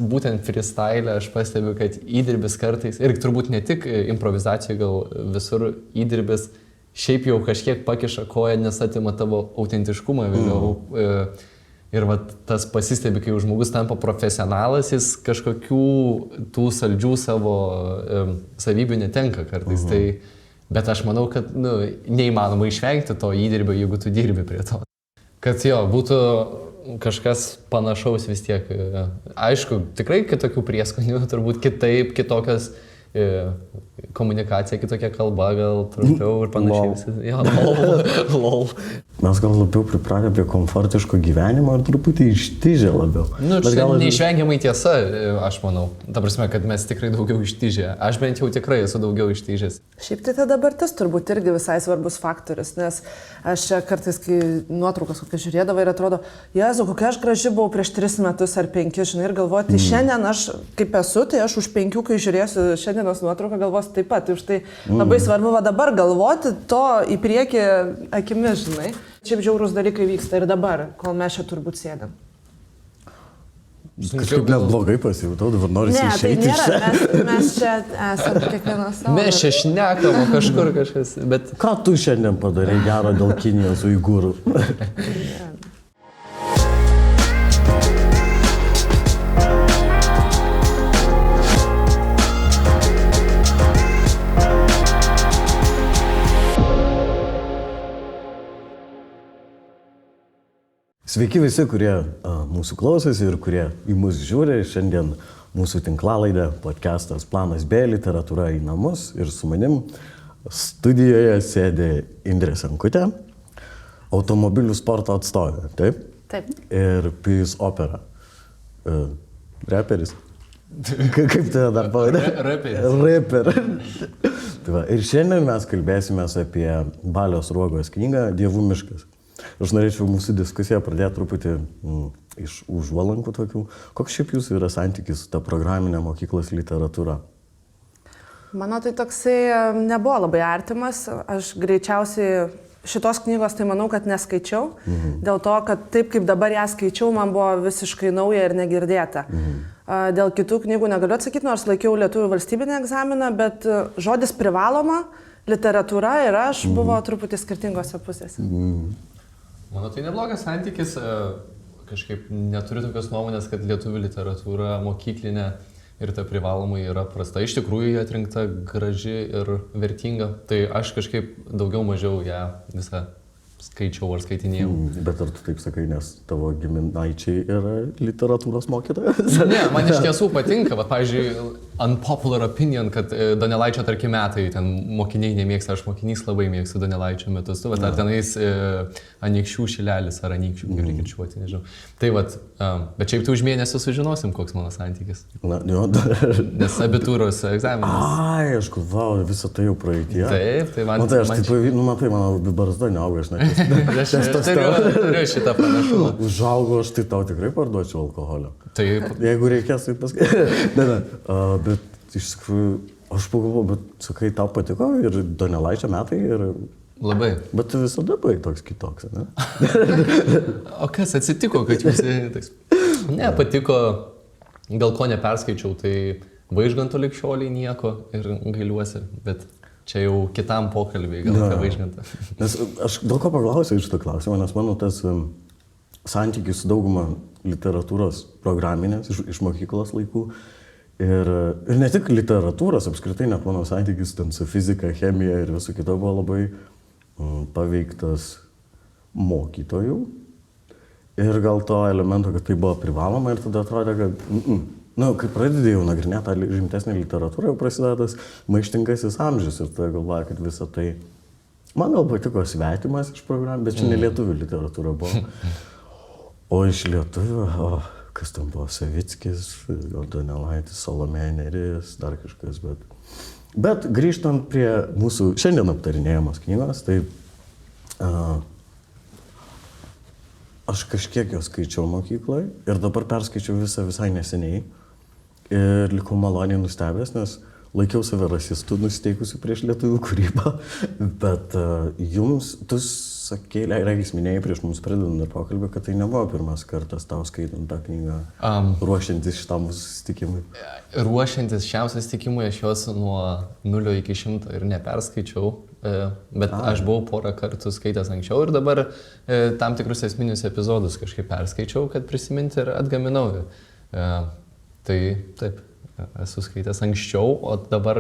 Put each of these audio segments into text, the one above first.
būtent freestyle aš pastebiu, kad įdirbis kartais, ir turbūt ne tik improvizacijų, gal visur įdirbis šiaip jau kažkiek pakiša koją, nes atima tavo autentiškumą vėliau. Ir va, tas pasistebi, kai žmogus tampa profesionalas, jis kažkokių tų saldžių savo savybių netenka kartais. Tai, bet aš manau, kad neįmanoma išvengti to įdirbio, jeigu tu dirbi prie to. Kad jo, būtų kažkas panašaus vis tiek. Aišku, tikrai kitokių prieskonių, turbūt kitaip, kitokios komunikacija, kitokia kalba, gal trumpiau ir panašiai. Ja, lol. Mes gal labiau pripratę prie komfortiško gyvenimo ir truputį ištižę labiau. Čia gal neišvengiamai tiesa, aš manau. Ta prasme, kad mes tikrai daugiau ištižę. Aš bent jau tikrai esu daugiau ištižęs. Šiaip tai ta dabartis turbūt irgi visai svarbus faktorius, nes aš čia kartais, kai nuotraukas kokias žiūrėdavau ir atrodo, Jezu, kokia aš graži buvau prieš 3 metus ar 5, žinai, ir galvoti, šiandien aš kaip esu, tai aš už 5, kai žiūrėsiu šiandienos nuotrauką, galvosiu taip pat. Tai už tai labai svarbu va dabar galvoti to į priekį akimis, žinai. Šiaip žiaurūs dalykai vyksta ir dabar, kol mes čia turbūt sėdam. Kažkaip net blogai pasijutau, dabar norisi išeiti iš čia. Mes čia esame kiekvienas savo. Mes čia šnekam, kažkur kažkas, bet... Ką tu šiandien padarai gero dėl Kinijos uigūrų? Sveiki visi, kurie mūsų klausosi ir kurie į mus žiūri. Šiandien mūsų tinklalaidė, podcastas Planas B, literatūra į namus. Ir su manim studijoje sėdi Indrė Senkutė, automobilių sporto atstovė, taip? Taip. Ir Pijus Opera, reperis. Kaip tai dar pavadė? Reper. Ir šiandien mes kalbėsime apie Balio Sruogos knygą Dievų miškas. Aš norėčiau mūsų diskusiją pradėti truputį iš užvalankų tokių. Koks šiaip jūsų yra santykis su ta programinė mokyklos literatūra? Mano tai toksai nebuvo labai artimas. Aš greičiausiai šitos knygos tai manau, kad neskaičiau. Dėl to, kad taip kaip dabar ją skaičiau, man buvo visiškai nauja ir negirdėta. Dėl kitų knygų negaliu atsakyti, nors laikiau lietuvių valstybinį egzaminą, bet žodis privaloma, literatūra ir aš buvo truputį skirtingose pusėse. Mano tai neblogas santykis, kažkaip neturiu tokios nuomonės, kad lietuvių literatūra mokyklinė ir ta privalomai yra prasta. Iš tikrųjų jie atrinkta graži ir vertinga, tai aš kažkaip daugiau mažiau ją visą skaičiau ar skaitinėjau. Bet ar tu taip sakai, nes tavo giminaičiai yra literatūros mokytojas? Ne, man iš tiesų patinka, va, pavyzdžiui, unpopular opinion, kad Donelaičio, tarkim, metai, ten mokiniai nemėgsta, aš mokinys labai mėgstu Donelaičio metus, tu, va, ar tenais Anykščių šilelis ar Anykščių, kaip reikia kirčiuoti, nežinau. Tai va, bet šiaip tu už mėnesį sužinosim, koks mano santykis. Na, jo, nes abitūros egzaminas. Ai, aš galvoju, visą tai jau praeitie. Taip, tai man... Matai, aš taip, matai, mano barzda neauga, aš turiu šitą panašumą. Užaugo, aš tai tau tikrai parduočiau alkoholio. Taip. Jeigu reikės, tai paskui. Bet iš tikrųjų, aš pagalvoju, bet sakai, tau patiko ir Donelaičio metai ir... Labai. Bet visada buvai toks kitoks, ne? O kas atsitiko, kad jūs... Ne, patiko, gal ko neperskaičiau, tai Vaižganto lig šioliai nieko ir gailiuosi, bet... Čia jau kitam pokalbiai, gal apie Vaižgantą. Nes aš dėl ko paklausiau iš to klausimo, nes mano tas santykis su dauguma literatūros programinės iš mokyklos laikų ir ne tik literatūros, apskritai net mano santykis ten su fizika, chemija ir visu kito buvo labai paveiktas mokytojų ir gal to elemento, kad tai buvo privaloma ir tada atrodė, kad kai pradedėjau nagrinėti tą rimtesnį literatūrą, jau prasideda tas maištingasis amžius ir tada galvoju, kad visą tai... Man gal patiko Svetimas iš programų, bet čia ne lietuvių literatūra buvo. O iš lietuvių, kas tam buvo, Savickis, Donelaitis, Salomėja Nėris, dar kažkas, bet... Bet grįžtant prie mūsų šiandien aptarinėjamos knygos, tai... Aš kažkiek jos skaičiau mokykloje ir dabar perskaičiau visai neseniai. Ir likau maloniai nustebęs, nes laikiau save rasistu nusiteikusiu prieš lietuvių kūrybą, bet jums, tu sakei, regis minėjai prieš mums pradedant ir pokalbį, kad tai nebuvo pirmas kartas tau skaitant tą knygą, ruošiantis šitam mūsų susitikimui. Ruošiantis šiam susitikimui aš jos nuo 0 iki 100 ir neperskaičiau, bet aš buvau porą kartų skaitęs anksčiau ir dabar tam tikrus esminius epizodus kažkaip perskaičiau, kad prisiminti ir atgaminau. Tai taip, esu skaitęs anksčiau, o dabar,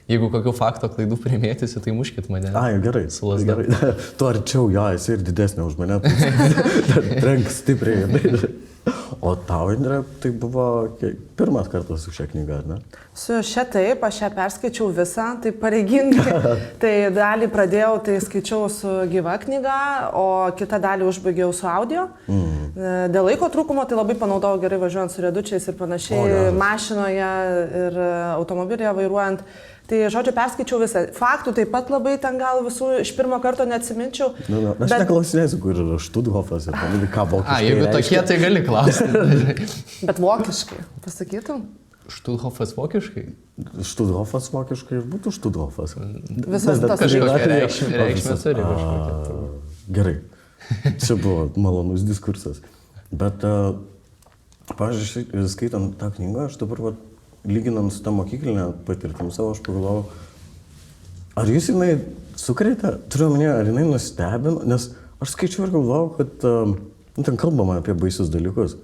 jeigu kokių fakto klaidų primėtysiu, tai muškit mane. Gerai. Su lasda. Gerai. Tu arčiau, esi ir didesnė už mane. Trenk stipriai. O tau, Indrė, tai buvo pirmas kartas su šia knyga, ar ne? Su šia taip, aš ją perskaičiau visą, tai pareigingai. Tai dalį pradėjau, tai skaičiau su gyva knyga, o kitą dalį užbaigiau su audio. Dėl laiko trūkumo tai labai panaudojau gerai važiuojant su riedučiais ir panašiai, mašinoje ir automobilyje vairuojant. Tai, žodžiu, perskaičiau visą. Faktų taip pat labai ten gal visų iš pirmo karto neatsiminčiau. Aš neklausinėsiu, kur yra Štuthofas ir ką vokiškai. Jeigu tokie, tai gali klausti. Bet vokiškai, pasakytum? Štuthofas vokiškai? Štuthofas vokiškai ir būtų Štuthofas. Visas tas kažkokia reikšmė turi kažkokia. Gerai. Čia buvo malonus diskursas. Bet, pavyzdžiui, skaitant tą knygą, aš dabar lyginant su tą mokyklinę patirtim savo, aš pagalvojau, ar jūs jinai sukrėtė? Turiu omenyje, ar jinai nustebino? Nes aš skaičiau ir galvojau, kad ten kalbama apie baisius dalykus,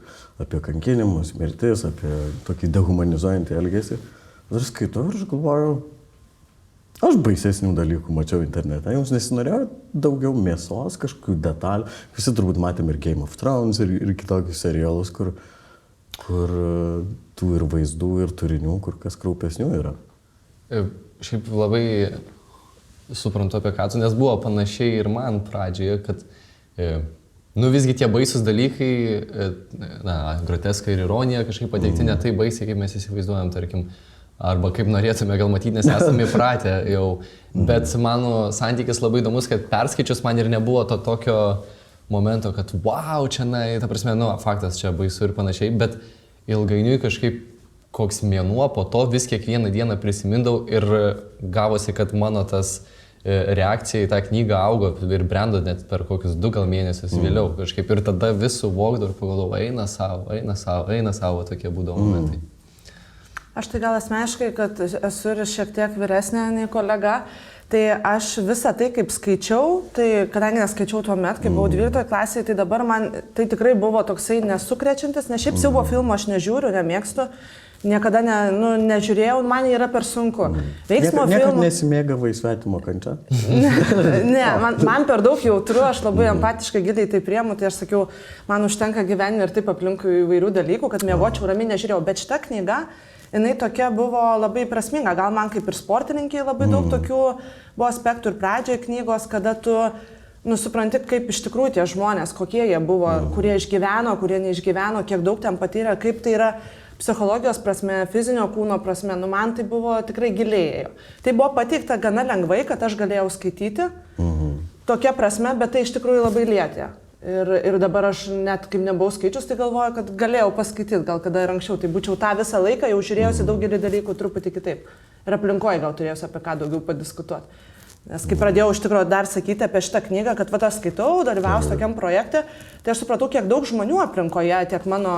apie kankinimus, mirtis, apie tokį dehumanizuojantį elgesį. Ir skaitau ir aš galvojau, aš baisesnių dalykų mačiau internete. Jums nesinorėjo daugiau mėsos, kažkokių detalių. Visi turbūt matėm ir Game of Thrones ir kitokius serialus, kur tų ir vaizdų, ir turinių, kur kas kraupesnių yra. Šiaip labai suprantu apie ką tu, nes buvo panašiai ir man pradžioje, kad visgi tie baisus dalykai, groteska ir ironija kažkaip pateikti ne taip baisiai, kaip mes įsivaizduojam, tarkim, arba kaip norėtume gal matyti, nes esame įpratę jau. Bet mano santykis labai įdomus, kad perskaičius man ir nebuvo to tokio momento, kad wow, čia, ta prasme, faktas čia baisu ir panašiai, bet ilgainiui kažkaip koks mėnuo po to vis kiekvieną dieną prisimindavau ir gavosi, kad mano tas reakcija į tą knygą augo ir brendo net per kokius 2 gal mėnesius vėliau kažkaip ir tada vis suvokdavau ir pagalvojau, eina savo, tokie būdavo momentai. Aš tai gal asmeniškai, kad esu ir šiek tiek vyresnė nei kolega, tai aš visą tai kaip skaičiau, tai kadangi neskaičiau tuo met, kai buvau 12 klasėje, tai dabar man tai tikrai buvo toksai nesukrečiantis, nes šiaip siaubo filmo aš nežiūriu, nemėgstu, niekada nežiūrėjau, man yra per sunku. Veiksmo filmų... Niekad nesimėgavai svetimo kančia? Ne, man per daug jautru, aš labai empatiškai giliai tai priemu, tai aš sakiau, man užtenka gyvenime ir taip aplinkui įvairių dalykų, kad miegočiau ramiai nežiūrėjau, bet šita knyga, jinai tokia buvo labai prasminga, gal man kaip ir sportininkai labai daug tokių buvo aspektų ir pradžioje knygos, kada tu supranti, kaip iš tikrųjų tie žmonės, kokie jie buvo, kurie išgyveno, kurie neišgyveno, kiek daug ten patyrė, kaip tai yra psichologijos prasme, fizinio kūno prasme, man tai buvo tikrai gilėjėjo. Tai buvo pateikta gana lengvai, kad aš galėjau skaityti, tokia prasme, bet tai iš tikrųjų labai lietė. Ir dabar aš net kaip nebuvau skaičius, tai galvoju, kad galėjau paskaityti, gal kada ir anksčiau, tai būčiau tą visą laiką jau žiūrėjusi daugelį dalykų truputį kitaip. Ir aplinkoje gal turėjusi apie ką daugiau padiskutuoti. Nes kai pradėjau iš tikrųjų dar sakyti apie šitą knygą, kad aš skaitau, dalyvausiu tokiam projekte, tai aš supratau, kiek daug žmonių aplinkoje, tiek mano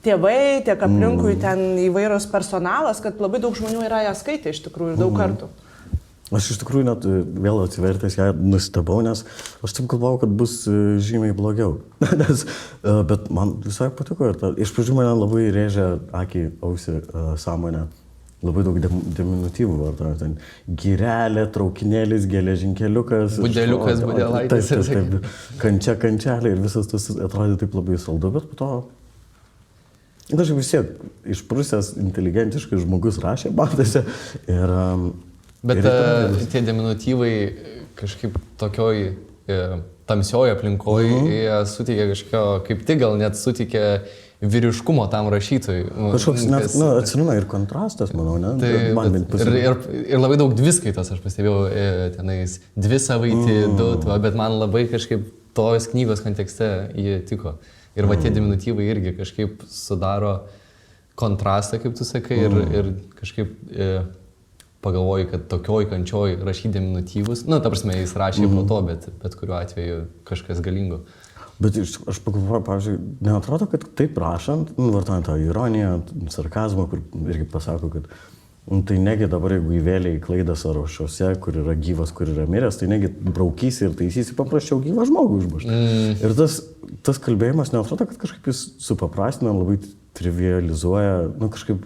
tėvai, tiek aplinkui ten įvairūs personalas, kad labai daug žmonių yra ją skaitę iš tikrųjų ir daug kartų. Aš iš tikrųjų net vėl atsivertęs ją nustebau, nes aš taip galvojau, kad bus žymiai blogiau. Bet man visai patiko ir iš pradžių mane labai rėžė akį, ausį, sąmonę. Labai daug diminutyvų vartoja. Ten girelė, traukinėlis, geležinkeliukas. Budeliukas, budelaitis. Taip. Kančelė ir visas tas atrodė taip labai saldu, bet po to... Aš vis tiek išprusęs inteligentiškas žmogus rašė, matėsi. Bet tie diminutyvai kažkaip tokioj tamsioj aplinkoj suteikia kažkokio, kaip tik gal net suteikia vyriškumo tam rašytojui. Kažkoks net, atsirina ir kontrastas, manau, ne? Tai ir labai daug dviskaitos, aš pastebėjau, tenais 2 savaitį, 2, bet man labai kažkaip tos knygos kontekste jie tiko. Ir va tie diminutyvai irgi kažkaip sudaro kontrastą, kaip tu sakai, ir kažkaip pagalvoji, kad tokioj kančioj rašyti deminutyvus, ta prasme, jis rašė po to, bet kuriuo atveju kažkas galingo. Bet aš pagalvoju, pavyzdžiui, neatrodo, kad taip rašant, vartojant tą ironiją, sarkazmą, kur irgi pasako, kad tai negi dabar, jeigu įvėlė į klaidą sąrašuose, kur yra gyvas, kur yra miręs, tai negi braukysi ir taisysi paprasčiau gyvą žmogų užmušti. Ir tas kalbėjimas neatrodo, kad kažkaip jis supaprastina, labai trivializuoja, kažkaip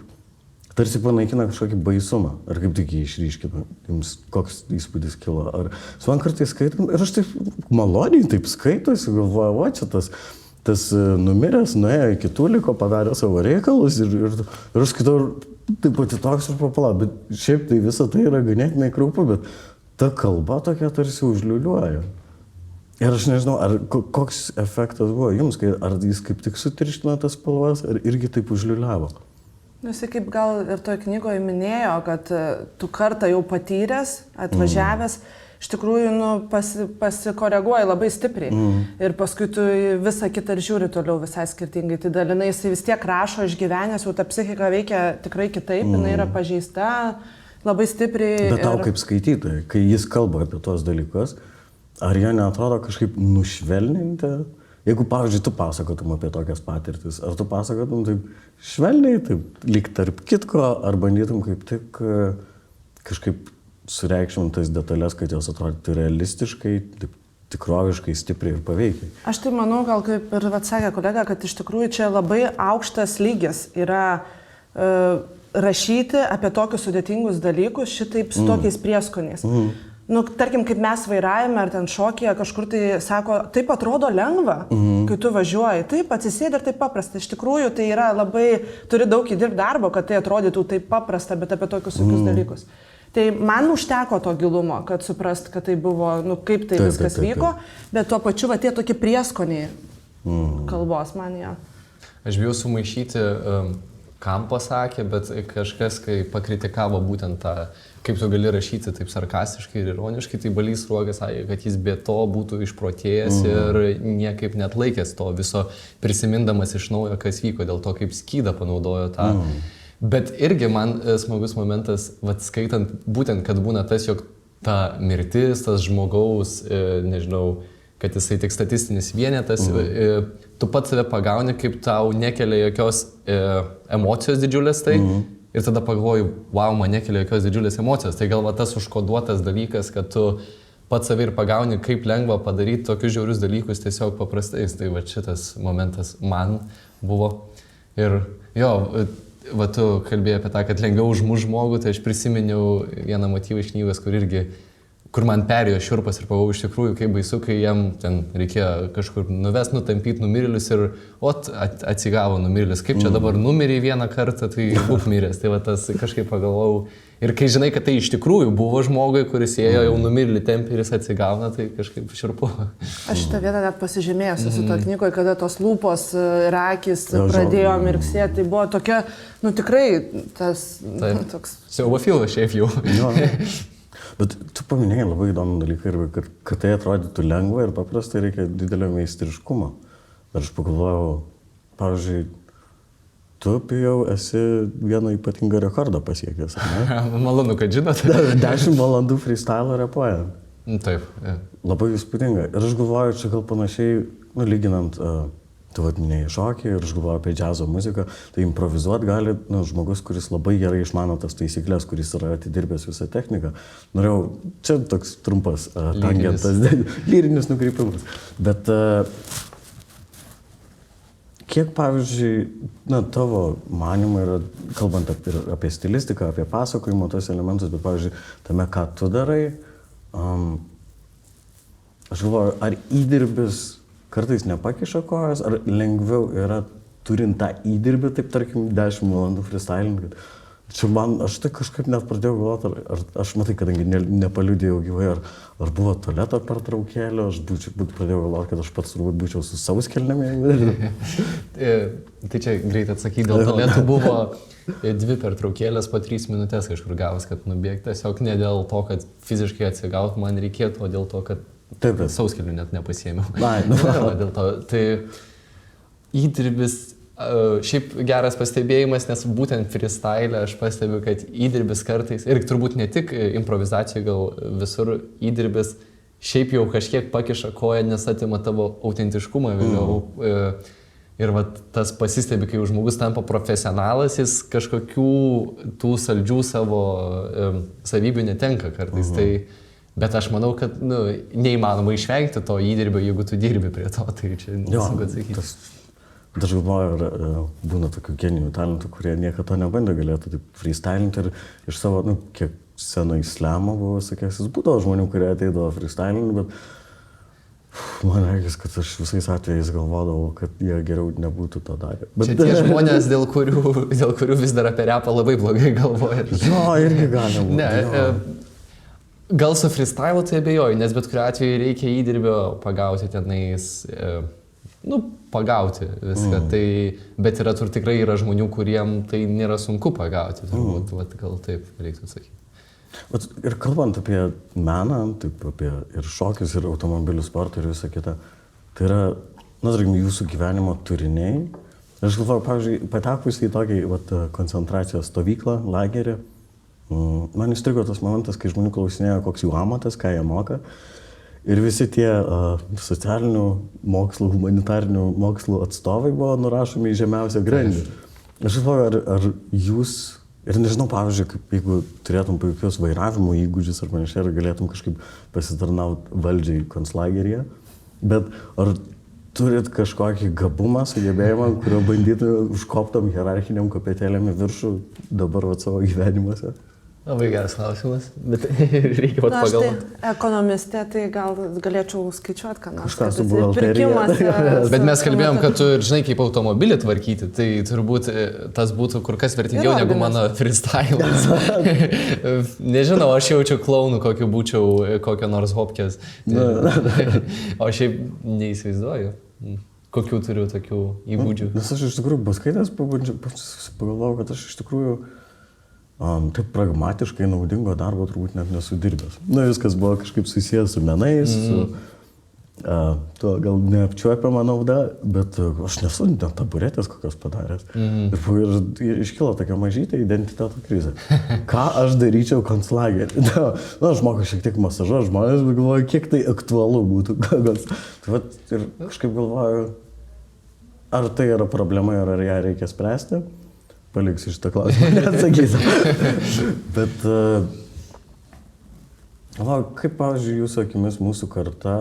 tarsi panaikina kažkokį baisumą, ar kaip tik jį išryškina, jums koks įspūdis kilo. Ar su man kartais skaitom, ir aš taip maloniai taip skaitosi, galvoju, va čia tas numiręs, nuėjo iki Tuliko, padarė savo reikalus ir aš skaitau, taip pat toks ir papala, bet šiaip tai visa tai yra ganėtinai kraupu, bet ta kalba tokia tarsi užliuliuoja. Ir aš nežinau, ar koks efektas buvo jums, ar jis kaip tik sutirštino tas spalvas, ar irgi taip užliuliavo. Jis kaip gal ir toje knygoje minėjo, kad tu kartą jau patyręs, atvažiavęs, iš tikrųjų pasikoreguoji labai stipriai. Ir paskui tu visą kitą ir žiūri toliau visai skirtingai. Tai dalinai jis vis tiek rašo išgyvenęs, jau ta psichika veikia tikrai kitaip, jinai yra pažeista labai stipriai. Bet tau kaip skaitytojai, kai jis kalba apie tuos dalykus, ar jie neatrodo kažkaip nušvelninti? Jeigu, pavyzdžiui, tu pasakotum apie tokias patirtis, ar tu pasakotum taip švelniai, taip lyg tarp kitko, ar bandytum kaip tik kažkaip sureikšmintas detalės, kad jos atrodytų realistiškai, taip tikroviškai, stipriai ir paveikiai. Aš tai manau, gal kaip ir atsakė kolega, kad iš tikrųjų čia labai aukštas lygis yra rašyti apie tokius sudėtingus dalykus šitaip su tokiais prieskoniais. Tarkim, kaip mes vairavime ar ten šokyje kažkur tai sako, taip atrodo lengva, kai tu važiuoji, taip atsisėdi ir taip paprasta. Iš tikrųjų, tai yra labai, turi daug įdirbti darbo, kad tai atrodytų taip paprasta, bet apie tokius dalykus. Tai man užteko to gilumo, kad suprast, kad tai buvo, kaip tai viskas vyko, bet tuo pačiu tie tokie prieskoniai kalbos man jie. Aš bijau sumaišyti, kam pasakė, bet kažkas, kai pakritikavo būtent tą, kaip tu gali rašyti taip sarkastiškai ir ironiškai, tai Balys Sruogas sakė, kad jis be to būtų išprotėjęs ir niekaip net laikęs to viso, prisimindamas iš naujo, kas vyko, dėl to, kaip skydą panaudojo tą. Bet irgi man smagus momentas, skaitant būtent, kad būna tas, jog ta mirtis, tas žmogaus, nežinau, kad jisai tik statistinis vienetas, tu pats save pagauni, kaip tau nekelia jokios emocijos didžiulės tai. Ir tada pagalvoju, wow, man nekelia jokios didžiulės emocijos. Tai gal tas užkoduotas dalykas, kad tu pats savai ir pagauni, kaip lengva padaryti tokius žiaurius dalykus tiesiog paprastais. Tai šitas momentas man buvo. Ir jo, tu kalbėjai apie tą, kad lengviau užmuš žmogų, tai aš prisiminiau vieną motyvą iš knygos, kur man perėjo šiurpas ir pagalvojau iš tikrųjų, kaip baisu, kai jam ten reikėjo kažkur nuvest, nutampyti numirėlius ir atsigavo numirėlis. Kaip čia dabar numirė vieną kartą, tai būk miręs. Tai tas kažkaip pagalvojau. Ir kai žinai, kad tai iš tikrųjų buvo žmogui, kuris ėjo jau numirėlį tempį ir jis atsigauna, tai kažkaip šiurpu. Aš šitą vietą net pasižymėjęs esu to knygoje, kada tos lūpos ir akys pradėjo mirksėti. Tai buvo tokia, tikrai tas toks... Siaubo filmas šiaip jau. Bet tu paminėjai labai įdomų dalyką, kad tai atrodytų lengva ir paprastai reikia didelio meistriškumo. Ir aš pagalvojau, pavyzdžiui, tu jau esi vieną ypatingą rekordą pasiekęs, ne? Malonu, kad žinot. 10 valandų freestyle repuojant. Taip. Labai įspūdinga. Ir aš galvoju, čia gal panašiai, lyginant, tu minėjai šokį ir aš galvoju apie džiazo muziką, tai improvizuot gali žmogus, kuris labai gerai išmano tas taisyklės, kuris yra atidirbęs visą techniką. Norėjau, čia toks trumpas tangentas, lyrinis nukreipimas. Bet kiek, pavyzdžiui, tavo manymai yra, kalbant apie stilistiką, apie pasakojimo tos elementus, bet, pavyzdžiui, tame, ką tu darai, aš galvoju, ar įdirbis kartais nepakiša kojas, ar lengviau yra turint tą įdirbį, taip tarkim, 10 valandų freestylint. Čia aš tai kažkaip net pradėjau galvoti, ar aš matai, kadangi nepaliudėjau gyvai, ar buvo tualeto pertraukėlė, aš pradėjau galvoti, kad aš pats turbūt būčiau su sauskelnėm. Tai čia greit atsakyti, dėl tualetų buvo 2 pertraukėlės po 3 minutės kažkur gavus, kad nubėgti. Tiesiog ne dėl to, kad fiziškai atsigaut man reikėtų, o dėl to, kad sauskelių net nepasiėmiau. Dėl to. Tai įdirbis, Šiaip geras pastebėjimas, nes būtent freestyle aš pastebiu, kad įdirbis kartais, ir turbūt ne tik improvizacijoje, gal visur įdirbis šiaip jau kažkiek pakiša koją, nes atima tavo autentiškumą vėliau. Ir va, tas pasistebi, kai žmogus tampa profesionalas, jis kažkokių tų saldžių savo savybių netenka kartais. Bet aš manau, kad neįmanoma išvengti to įdirbio, jeigu tu dirbi prie to, tai čia nesunku atsakyti. Bet aš galvoju, būna tokių genijų talentų, kurie niekada to nebandė, galėtų taip freestylinti ir iš savo, kiek senai slemo buvo, sakės, jis būdavo žmonių, kurie ateidavo freestylinti, bet man reikės, kad aš visais atvejais galvodavau, kad jie geriau nebūtų to darę. Bet čia tie žmonės, dėl kurių vis dar apie repą labai blogai galvoja. Jo, irgi gali būti. Gal su freestyle tai abejoju, nes bet kuriuo atveju reikia įdirbio pagauti tenais, pagauti viską. Bet tikrai yra žmonių, kuriem tai nėra sunku pagauti. Turbūt, gal taip reiktų sakyti. Ir kalbant apie meną, taip, apie ir šokius, ir automobilių sportą, ir visą kitą, tai yra, tarkim, jūsų gyvenimo turiniai. Aš galvoju, pavyzdžiui, patekusi į tokį koncentracijos stovyklą, lagerį, man įstrigo tas momentas, kai žmonių klausinėjo, koks jų amatas, ką jie moka. Ir visi tie socialinių mokslų, humanitarinių mokslų atstovai buvo nurašomi į žemiausią grandį. Aš galvoju, ar jūs, ir nežinau, pavyzdžiui, jeigu turėtum puikius vairavimo įgūdžius ar panašiai, ar galėtum kažkaip pasitarnauti valdžiai konclageryje, bet ar turit kažkokį gabumą, sugebėjimą, kurio bandytų užkoptom hierarchiniam kopėtėlėm į viršų dabar savo gyvenimuose? Labai geras klausimas, bet reikia pagalvoti. Tai ekonomistė, tai gal galėčiau skaičiuoti, ką nors. Kažkas su buhalterija. Bet mes kalbėjom, kad tu žinai, kaip automobilį tvarkyti, tai turbūt tas būtų kur kas vertingiau negu mano freestylas. Nežinau, aš jaučiu klaunų, kokiu būčiau, kokio nors hopkės. O šiaip neįsivaizduoju, kokių turiu tokių įgūdžių. Nes aš iš tikrųjų paskaitęs pagalvojau, kad aš iš tikrųjų taip pragmatiškai naudingo darbo turbūt net nesudirbęs. Viskas buvo kažkaip susijęs su menais, su tuo gal neapčiuopiama nauda, bet aš nesu net taburetės kokios padaręs. Ir iškilo tokia mažytė identiteto krizė. Ką aš daryčiau konclagerį? Aš moku šiek tiek masažuoti žmonės, bet galvoju, kiek tai aktualu būtų. Tai ir kažkaip galvoju, ar tai yra problema ir ar ją reikia spręsti. Paliksiu šitą klausimą, neatsakysiu. Bet, kaip, pavyzdžiui, jūsų akimis mūsų karta,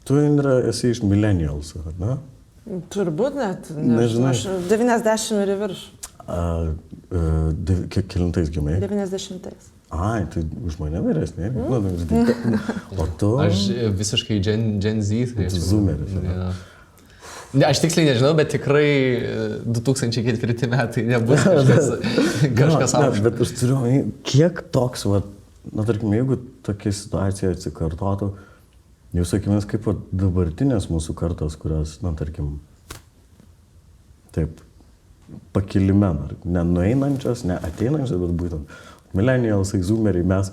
tu, Indra, esi iš millennials, ne? Turbūt net, nežinau. Aš 90 ir į viršų. Kiek kelintais gimei? 90-ais. Ai, tai už mane vyresnė. O tu? Aš visiškai Gen Z. Zoomeris. Aš tiksliai nežinau, bet tikrai 2004 metai nebus kažkas aukšto. Bet aš turiu, kiek toks, tarkim, jeigu tokia situacija atsikartotų, jūsų akimis kaip dabartinės mūsų kartos, kurios, tarkim, taip, pakilime, nenueinančios, neateinančios, bet būtent millennialsai, zoomeriai,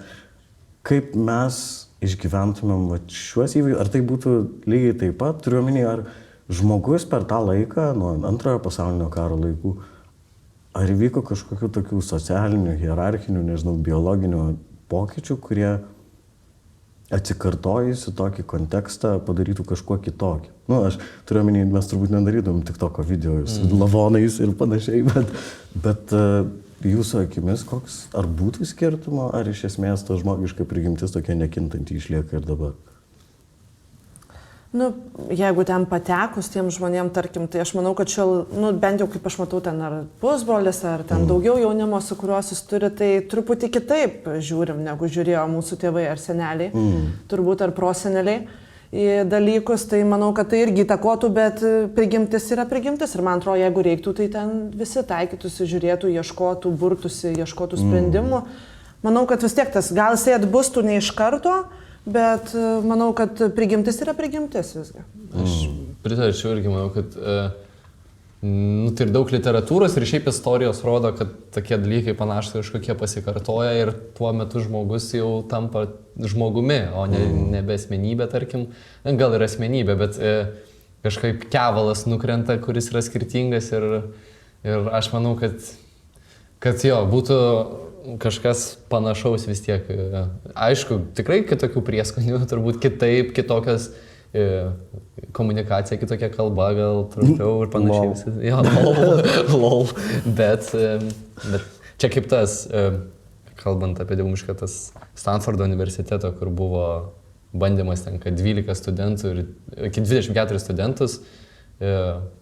kaip mes išgyventumėm šiuos įvykius, ar tai būtų lygiai taip pat, turiu omeny, ar žmogus per tą laiką, nuo antrojo pasaulinio karo laikų, ar įvyko kažkokių tokių socialinių, hierarchinių, nežinau, biologinių pokyčių, kurie atsikartojusi tokį kontekstą padarytų kažkuo kitokį. Aš turiu omeny, mes turbūt nedarytum tik toko video su lavonais ir panašiai, bet jūsų akimis koks, ar būtų skirtumo, ar iš esmės ta žmogiška prigimtis tokia nekintanti išlieka ir dabar? Jeigu ten patekus tiem žmonėm, tarkim, tai aš manau, kad bent jau kaip aš matau ten ar pusbrolis, ar ten daugiau jaunimo, su kuriuos jis turi, tai truputį kitaip žiūrim, negu žiūrėjo mūsų tėvai ar seneliai, turbūt ar proseneliai į dalykus, tai manau, kad tai irgi įtakotų, bet prigimtis yra prigimtis ir man atrodo, jeigu reiktų, tai ten visi taikytųsi, žiūrėtų, ieškotų, burtųsi, ieškotų sprendimų. Manau, kad vis tiek tas gal jisai atbustų ne iš karto, bet manau, kad prigimtis yra prigimtis visgi. Aš pritarčiau irgi, manau, kad tai ir daug literatūros ir šiaip istorijos rodo, kad tokie dalykai panašus kažkokie pasikartoja ir tuo metu žmogus jau tampa žmogumi, o nebe asmenybė, tarkim. Gal ir asmenybė, bet kažkaip kevalas nukrenta, kuris yra skirtingas ir aš manau, kad jo, būtų kažkas panašaus vis tiek. Aišku, tikrai kitokių prieskonių, turbūt kitokios komunikacija, kitokia kalba, gal trumpiau ir panašiai. Jo, lol. Bet čia kaip tas, kalbant apie Dievumišką, tas Stanfordo universiteto, kur buvo bandymas ten, kad 12 studentų ir iki 24 studentus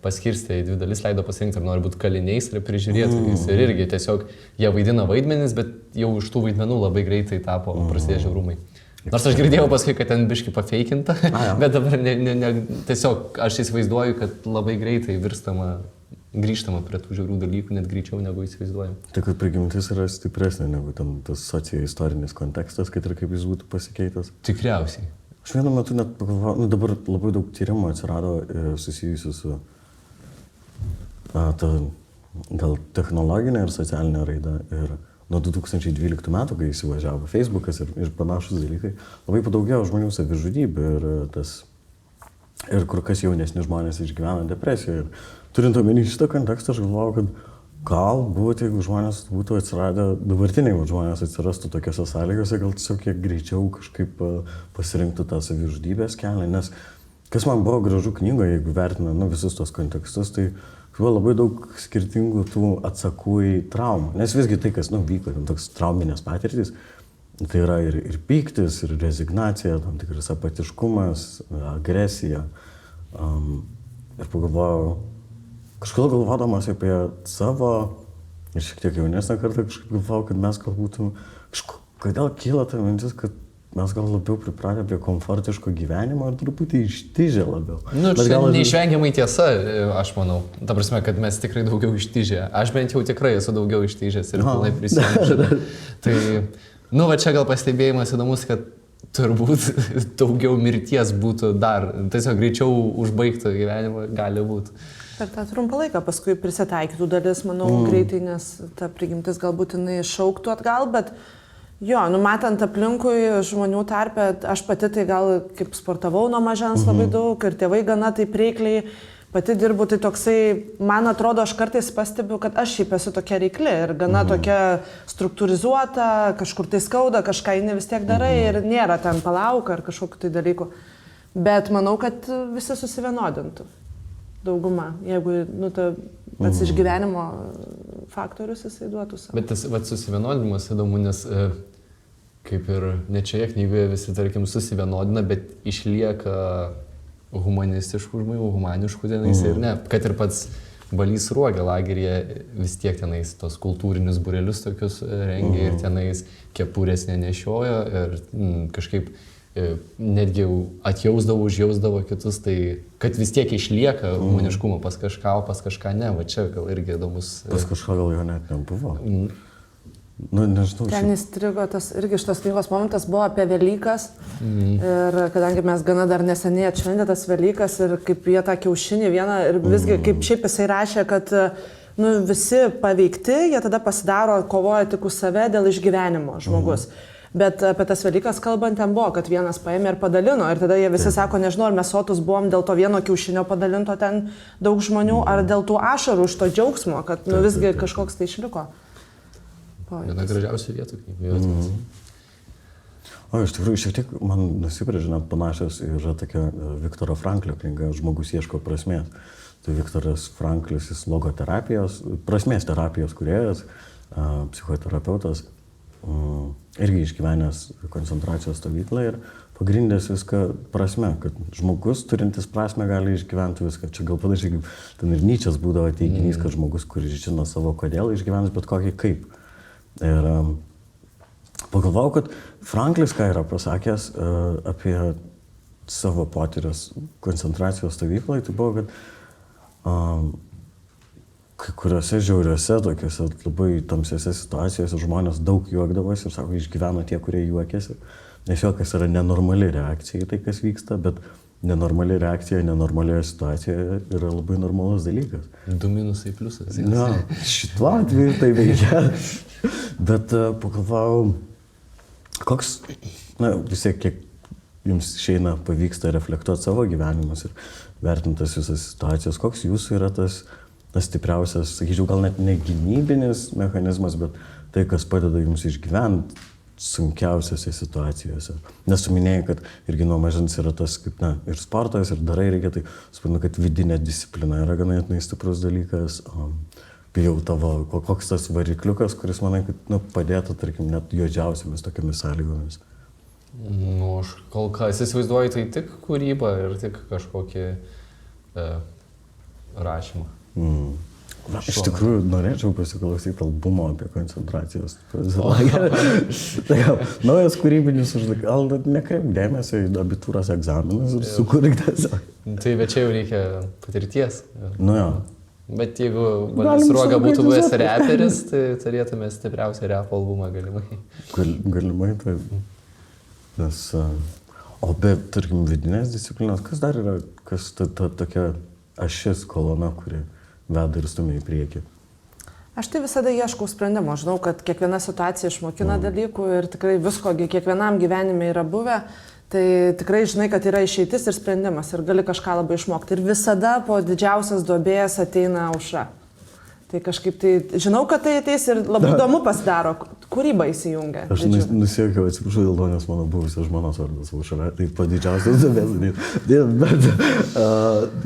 paskirstė į 2 dalis, leido pasirinkti, ar nori būti kaliniais ir prižiūrėtojais. Ir irgi tiesiog jie vaidina vaidmenis, bet jau iš tų vaidmenų labai greitai tapo prasidėjo žiaurumai. Nors aš girdėjau paskui, kad ten biški pafeikinta, bet dabar tiesiog aš įsivaizduoju, kad labai greitai grįžtama prie tų žiaurių dalykų, net greičiau negu įsivaizduoju. Tai kad prigimtis yra stipresnė negu tam tas socioistorinis kontekstas, kad ir kaip jis būtų pasikeitęs. Tikriausiai. Aš vienu metu net pagalvojau, dabar labai daug tyrimų atsirado susijusių su gal technologinė ir socialinė raida. Ir nuo 2012 metų, kai įsivažiavo Facebookas ir panašus dalykai, labai padaugėjo žmonių savižudybių ir kur kas jaunesni žmonės išgyvena depresiją. Ir turint omeny šitą kontekstą, aš galvojau, kad galbūt, jeigu žmonės būtų atsiradę, dabartiniai žmonės atsirastų tokiose sąlygose, gal tiesiog kiek greičiau kažkaip pasirinktų tą savižudybės kelią, nes kas man buvo gražu knygoje, jeigu vertina visus tos kontekstus, tai buvo labai daug skirtingų tų atsakų į traumą, nes visgi tai, kas vyko, toks trauminės patirtys, tai yra ir pyktis, ir rezignacija, tam tikras apatiškumas, agresija. Ir pagalvojau, kažkodėl galvodamas apie savo ir šiek tiek jaunesnę kartą, kažkaip galvojau, kad mes gal būtum, kodėl kyla ta mintis, kad mes gal labiau pripratę prie komfortiško gyvenimo ir truputį ištižę labiau. Čia neišvengiamai tiesa, aš manau. Ta prasme, kad mes tikrai daugiau ištižę. Aš bent jau tikrai esu daugiau ištižęs ir pilnai prisimenu. Tai, va čia gal pastebėjimas įdomus, kad turbūt daugiau mirties būtų dar, tiesiog greičiau užbaigtų gyvenimą gali būti. Per tą trumpą laiką paskui prisitaikytų dalis, manau, greitai, nes ta prigimtis galbūt jinai šauktų atgal, bet jo, matant aplinkui žmonių tarpe, aš pati tai gal kaip sportavau nuo mažens labai daug ir tėvai gana taip reikliai, pati dirbu, tai toksai, man atrodo, aš kartais pastebiu, kad aš šiaip esu tokia reikli ir gana tokia struktūrizuota, kažkur tai skauda, kažką eini vis tiek darai ir nėra ten palauk ar kažkokiu tai dalyku. Bet manau, kad visi susivienodintų. Dauguma, jeigu pats išgyvenimo faktorius jisai duotų savo. Bet tas susivienodinimas įdomu, nes kaip ir ne šioje knygoje visi, tarkim, susivienodina, bet išlieka humanistiškų žmonių, humaniškų tenais ir ne. Kad ir pats Balys Sruoga lageryje vis tiek tenais tos kultūrinius būrelius tokius rengia ir tenais kepurės nenešiojo ir kažkaip netgi atjausdavo, užjausdavo kitus, tai kad vis tiek išlieka humaniškumo pas kažką, o pas kažką ne, va čia gal irgi įdomus. Pas kažką gal jo net nebuvo. Nežinau. Ten įstrigo tas irgi šitos knygos momentas buvo apie Velykas ir kadangi mes gana dar neseniai atšventė tas Velykas ir kaip jie tą kiaušinį vieną ir visgi kaip šiaip jisai rašė, kad visi paveikti, jie tada pasidaro, kovoja tik už save dėl išgyvenimo žmogus. Bet apie tas Velykas kalbant ten buvo, kad vienas paėmė ir padalino ir tada jie visi sako, nežinau, ar mes sotus buvom dėl to vieno kiaušinio padalinto ten daug žmonių, ar dėl tų ašarų už to džiaugsmo, kad visgi kažkoks tai išliko. Viena gražiausių vietų knygų. O iš tikrųjų, šiek tiek man nusibrėžė panašios yra tokia Viktoro Franklio knyga Žmogus ieško prasmės. Tai Viktoras Franklis, jis logoterapijos, prasmės terapijos kūrėjas, psichoterapeutas, irgi išgyvenęs koncentracijos stovyklą ir pagrindęs viską prasme, kad žmogus turintis prasme gali išgyventi viską. Čia gal panašiai kaip ten ir Nyčės būdavo teiginys, kad žmogus, kuris žino savo kodėl, išgyvens bet kokį kaip. Ir pagalvojau, kad Franklis, ką yra pasakęs apie savo patirės koncentracijos stovyklai, tai buvo, kad kai kuriuose žiauriuose, tokiuose labai tamsiuose situacijose žmonės daug juokdavosi ir sako, išgyveno tie, kurie juokėsi. Nes juokas yra nenormali reakcija į tai, kas vyksta, bet nenormali reakcija nenormalioje situacijoje yra labai normalus dalykas. 2 minusai pliusas. Na, šituo atveju tai veikia. Bet pagalvojau, koks, vis tiek kiek jums išeina, pavyksta reflektuoti savo gyvenimus ir vertinti tas visas situacijas, koks jūsų yra tas stipriausias, sakyčiau, gal net ne gynybinis mechanizmas, bet tai, kas padeda jums išgyventi sunkiausiose situacijose. Nes tu minėjai, kad irgi nuo mažens yra tas, kaip, ir sportas, ir darai reikia, tai suprantu, kad vidinė disciplina yra ganėtinai stiprus dalykas. Jau tavo, koks tas varikliukas, kuris, manai, kad padėtų, tarkim, net juodžiausiamis tokiamis sąlygomis. Aš kol kas įsivaizduoju, tai tik kūryba ir tik kažkokį rašymą. Iš tikrųjų, norėčiau pasiklausyti albumo apie koncentracijos lagerį. Tai naujas kūrybinis uždavinys, gal nekreip dėmesio į abitūros egzaminus ir sukurk tiesiog. Tai bet čia jau reikia patirties. Jo. Bet jeigu Valdis Sruoga būtų buvęs reperis, tai turėtume stipriausią rap albumą galimai. Galimai, tai. Nes, o be, tarkim, vidinės disciplinos, kas dar yra, kas ta tokia ašis kolona, kuri veda ir stumia į priekį? Aš tai visada ieškau sprendimo. Žinau, kad kiekviena situacija išmokina dalykų ir tikrai visko kiekvienam gyvenime yra buvę. Tai tikrai žinai, kad yra išeitis ir sprendimas ir gali kažką labai išmokti. Ir visada po didžiausias duobės ateina aušra. Tai kažkaip tai, žinau, kad tai ateis ir labai įdomu pasidaro, kūryba įsijungia. Aš nusiekiau, atsiprašau dėl to, nes mano buvusios žmonos vardas aušra, tai po didžiausias duobės. Bet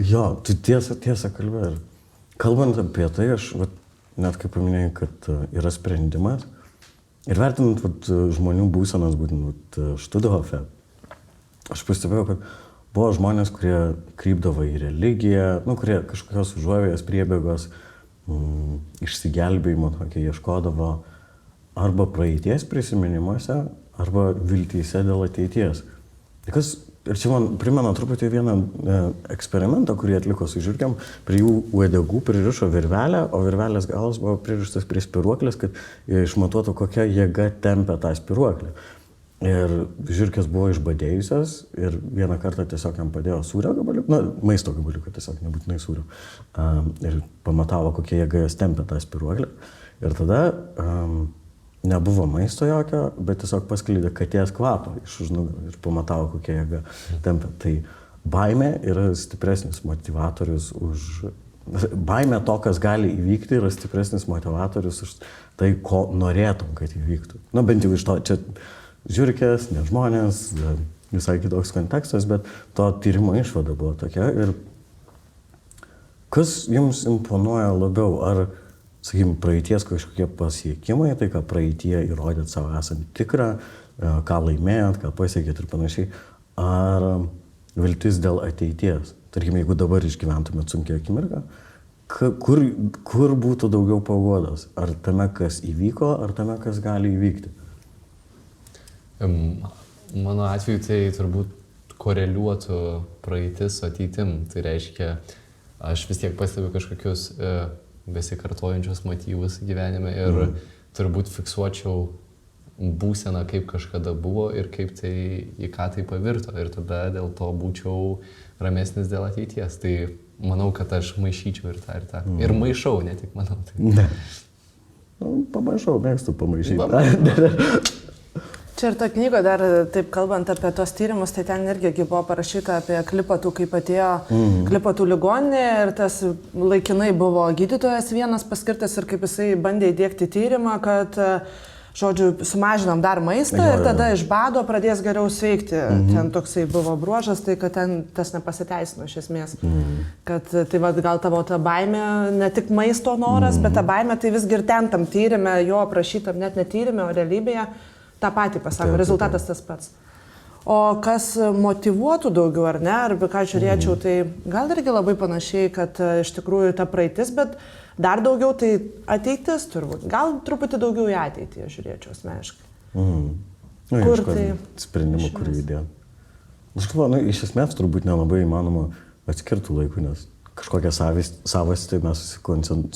jo, tu tiesą kalbėjai. Kalbant apie tai, aš net kaip paminėjau, kad yra sprendimas ir vertinant žmonių būsenas būtent Štuthofe, aš pastebėjau, kad buvo žmonės, kurie krypdavo į religiją, kurie kažkokios užuovėjos priebėgos, išsigelbėjimo tokie ieškodavo arba praeities prisiminimuose, arba viltyse dėl ateities. Ir čia man primena truputį vieną eksperimentą, kurį atliko su žiurkėm. Prie jų uodegų pririšo virvelę, o virvelės galas buvo pririštas prie spiruoklės, kad išmatuotų, kokia jėga tempia tą spiruoklę. Ir žiurkės buvo išbadėjusios ir vieną kartą tiesiog jam padėjo sūrio gabaliuką, maisto gabaliuką tiesiog, nebūtinai sūrio. Ir pamatavo, kokia jėga jas tempia tą spiruoklę. Ir tada nebuvo maisto jokio, bet tiesiog paskleidė katės kvapą iš už nugaros ir pamatavo, kokia jėga tempia. Tai baimė yra stipresnis motivatorius už... Baimė to, kas gali įvykti, yra stipresnis motivatorius už tai, ko norėtum, kad įvyktų. Bent jau iš to, čia žiurkės, ne žmonės, visai kitoks kontekstas, bet to tyrimo išvada buvo tokia. Ir kas jums imponuoja labiau? Ar, sakykime, praeities kažkokie pasiekimai, tai ką praeitie įrodėt savo esant tikrą, ką laimėjot, ką pasiekėt ir panašiai, ar viltis dėl ateities? Tarkime, jeigu dabar išgyventumėt sunkią akimirką, kur būtų daugiau paguodos? Ar tame, kas įvyko, ar tame, kas gali įvykti? Mano atveju tai turbūt koreliuotų praeitis su ateitim. Tai reiškia, aš vis tiek pastebiu kažkokius besikartojančius motyvus gyvenime ir turbūt fiksuočiau būseną, kaip kažkada buvo ir kaip tai, į ką tai pavirto. Ir tada dėl to būčiau ramesnis dėl ateities. Tai manau, kad aš maišyčiau ir tą, ir tą. Ir maišau, ne tik manau. Tai. Ne. Pamaišau, mėgstu pamaišyti. Čia ir ta knyga dar, taip kalbant apie tos tyrimus, tai ten irgi buvo parašyta apie Klipatų, kaip atėjo Klipatų ligoninė ir tas laikinai buvo gydytojas vienas paskirtas ir kaip jisai bandė įdiegti tyrimą, kad, žodžiu, sumažinam dar maistą ir tada iš bado pradės geriau sveikti. Ten toksai buvo bruožas, tai kad ten tas nepasiteisino iš esmės. Kad tai gal tavo ta baimė, ne tik maisto noras, bet ta baimė tai visgi ir ten tam tyrime, jo aprašytam net ne tyrime, o realybėje. Ta pati pasako, rezultatas tas pats. O kas motyvuotų daugiau ar ne, arba ką žiūrėčiau, tai gal irgi labai panašiai, kad iš tikrųjų ta praeitis, bet dar daugiau tai ateitis turbūt. Gal truputį daugiau į ateitį žiūrėčiau asmeniškai. Kur tai? Sprendimų, kur judėjo. Aš galvoju, iš esmės turbūt nelabai įmanoma atskirtų laikų, nes kažkokią savastį mes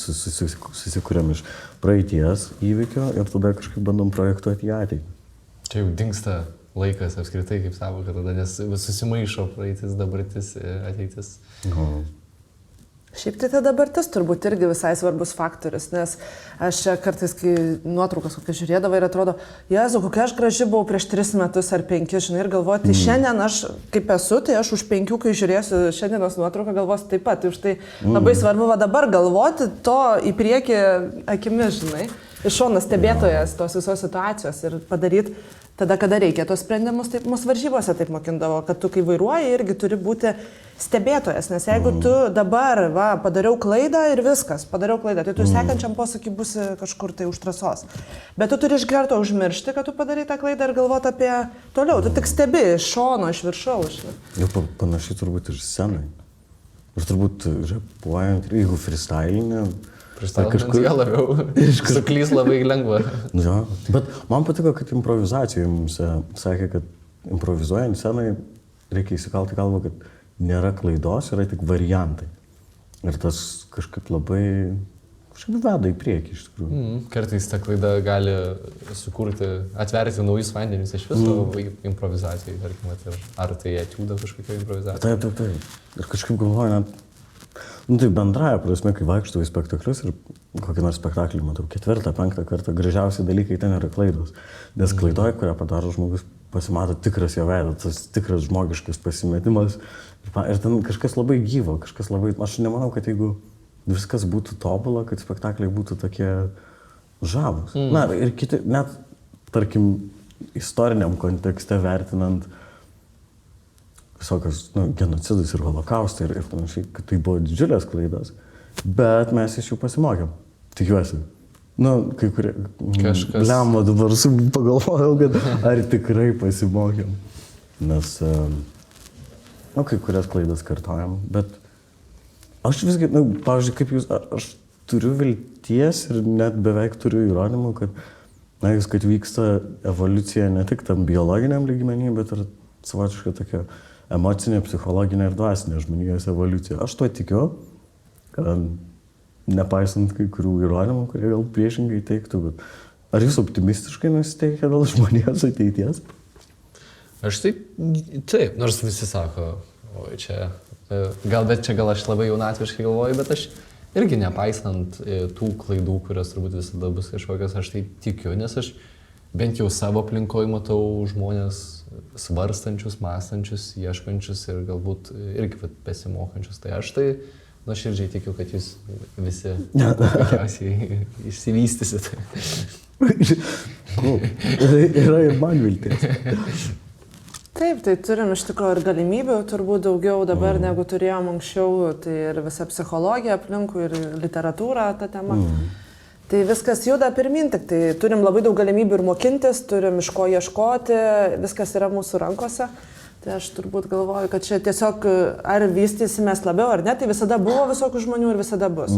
susikūrėm iš praeities įvykio ir tada kažkaip bandom projektuoti į ateitį. Čia jau dingsta laikas apskritai kaip savoka tada, nes susimaišo praeitis, dabartis, ateitis. Šiaip tai ta dabartis turbūt irgi visai svarbus faktorius, nes aš čia kartais, kai nuotraukas kokias žiūrėdavau ir atrodo, Jezu, kokia aš graži buvau prieš 3 metus ar 5, žinai, ir galvoju, tai šiandien aš kaip esu, tai aš už 5, kai žiūrėsiu šiandienos nuotrauką, galvosiu taip pat. Tai už tai labai svarbu va dabar galvoti to į priekį akimis, žinai, iš šono stebėtojas tos visos situacijos ir padaryti tada, kada reikia tos sprendimus, taip mūsų varžybose taip mokindavo, kad tu kai vairuoji irgi turi būti stebėtojas, nes jeigu tu dabar, va, padariau klaidą ir viskas, padariau klaidą, tai tu sekančiam posūkį būsi kažkur tai už trasos. Bet tu turi iš karto užmiršti, kad tu padarai tą klaidą ir galvoti apie toliau, tu tik stebi iš šono, iš viršaus. Jau panašiai turbūt ir scenai. Ir turbūt repuojant, jeigu freestylinė, kažkur gal labiau. Suklys labai lengva. Ja, bet man patiko, kad improvizacijoje mums sakė, kad improvizuojant scenai reikia įsikalti galvą, kad nėra klaidos, yra tik variantai. Ir tas kažkaip labai veda į priekį iš tikrųjų. Kartais ta klaida gali sukurti, atverti naujus vandenis iš viso improvizacijai, tarkim, ar tai etiuda kažkokia improvizacija. Taip. Ir kažkaip galvoju, net tai bendraja prasme, kai vaikštau į spektaklius ir kokį nors spektaklį matau 4, 5 kartą, gražiausi dalykai ten yra klaidos. Nes klaidoje, kurią padaro žmogus, pasimato tikras jo veidas, tas tikras žmogiškas pasimetimas. Ir ten kažkas labai gyvo, kažkas labai... Aš nemanau, kad jeigu viskas būtų tobula, kad spektakliai būtų tokie žavūs. Na, ir kiti, net, tarkim, istoriniam kontekste vertinant visokios genocidus ir holokaustą ir panašiai, kad tai buvo didžiulės klaidos, bet mes iš jų pasimokėm. Tikiuosi. Kai kurie... Kažkas... Lemma dabar pagalvojau, kad ar tikrai pasimokėm. Nes, kai kurias klaidas kartojam, bet aš visgi, pavyzdžiui, kaip jūs, aš turiu vilties ir net beveik turiu įrodymų, kad vyksta evoliucija ne tik tam biologiniam lygmenį, bet ir savotiškai tokia emocinė, psichologinė ir dvasinė žmonijos evoliucija. Aš tuo tikiu, kad nepaisant kai kurių įrodymų, kurie gal priešingai teiktų, bet ar jūs optimistiškai nusiteikę dėl žmonijos ateities? Aš taip, nors visi sako, oi čia, bet gal aš labai jaunatviškai galvoju, bet aš irgi nepaisant tų klaidų, kurios turbūt visada bus kažkokios, aš tai tikiu, nes aš bent jau savo aplinkoje matau žmonės svarstančius, mąstančius, ieškančius ir galbūt irgi besimokančius. Tai aš tai nuoširdžiai tikiu, kad jūs visi puikiausiai išsivystysit. Yra ir man vilties. Taip, tai turim iš tikrųjų ir galimybių turbūt daugiau dabar negu turėjom anksčiau, tai ir visa psichologija aplinkui ir literatūra ta tema. Tai viskas juda pirmin, tik tai turim labai daug galimybių ir mokintis, turim iš ko ieškoti, viskas yra mūsų rankose. Tai aš turbūt galvoju, kad čia tiesiog ar vystysimės labiau ar ne, tai visada buvo visokių žmonių ir visada bus.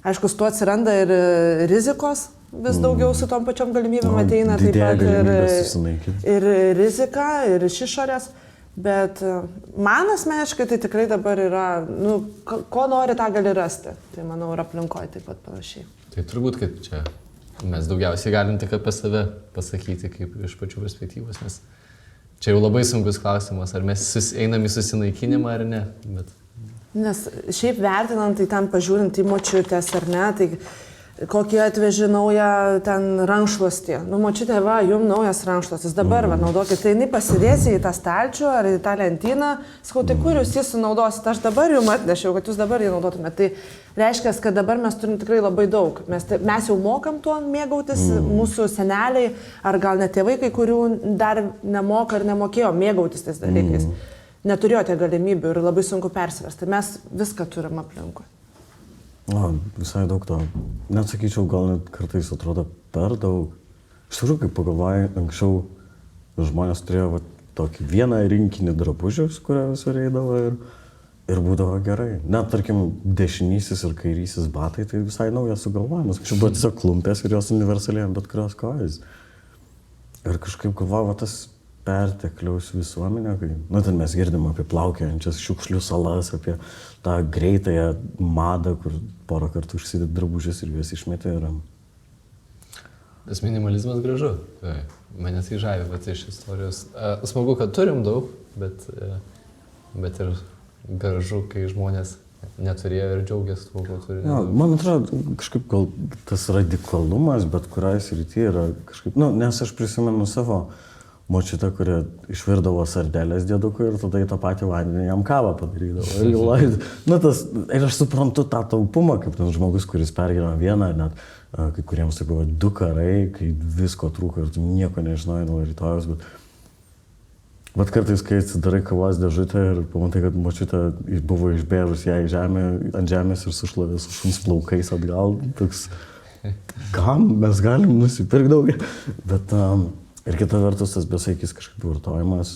Aišku, su tuo atsiranda ir rizikos, vis daugiau su tom pačiom galimybėm ateina, taip pat ir rizika, ir iš išorės. Bet man asmeniškai tai tikrai dabar yra, ko nori, tą gali rasti. Tai manau ir aplinkoje taip pat panašiai. Tai turbūt, kad čia mes daugiausiai galim tik apie save pasakyti, kaip iš pačių perspektyvos, nes čia jau labai sunkus klausimas, ar mes einam į susinaikinimą ar ne. Bet... Nes šiaip vertinant, tai ten pažiūrint į močiutės ar ne, tai kokį atveži naują ten rankšluostį. Močiutė, va, jums naujas rankšluostis, dabar va, naudokit, tai jinai pasidėsi į tą stalčių ar į tą lentyną, sakau, tai kur jūs jį sunaudosit, aš dabar jums atnešiau, kad jūs dabar jį naudotumėte. Tai reiškia, kad dabar mes turim tikrai labai daug. Mes jau mokam tuo mėgautis, mūsų seneliai, ar gal net tėvai, kai kurių dar nemoka ar nemokėjo mėgautis tais dalykais. Neturėjote galimybių ir labai sunku persivesti. Mes viską turim aplinkui. Visai daug to. Net sakyčiau, gal net kartais atrodo per daug. Iš tikrųjų, kaip pagalvojai, anksčiau žmonės turėjo tokį vieną rinkinį drabužių, su kuria visur eidavo ir būdavo gerai. Net, tarkim, dešinysis ir kairysis batai, tai visai naujas sugalvojimas. Kažkaip buvo tiesiog klumpės ir jos universalėjom bet kurios kojas. Ir kažkaip galvoju, tas pertekliaus visuomenė, kai, ten mes girdim apie plaukiojančias šiukšlių salas, apie tą greitąją madą, kur porą kartų užsidėt drabužius ir juos išmetė. Tas minimalizmas gražu. Tai, mane tai žavi, bet iš istorijos. Smagu, kad turim daug, bet ir gražu, kai žmonės neturėjo ir džiaugiasi tuo, ko turi. Ja, man atrodo, kažkaip gal tas radikalumas, bet kuriai srityje yra kažkaip, nes aš prisimenu savo močiutę, kuri išvirdavo sardelės dėdukui ir tada į tą patį vandenį jam kavą padarydavo. Ir aš suprantu tą taupumą, kaip ten žmogus, kuris pergyvena vieną, net kai kuriems tai buvo 2 karai, kai visko trūko ir tu nieko nežinojai nuo rytojus, bet kartais, kai atsidarai kavos dėžutę ir pamatai, kad močiutė buvo išbėrus ją ant žemės ir sušlavė su šuns plaukais atgal, toks, kam mes galim nusipirkti daugiau. Bet ir kita vertus, tas besaikis kažkaip vartojimas,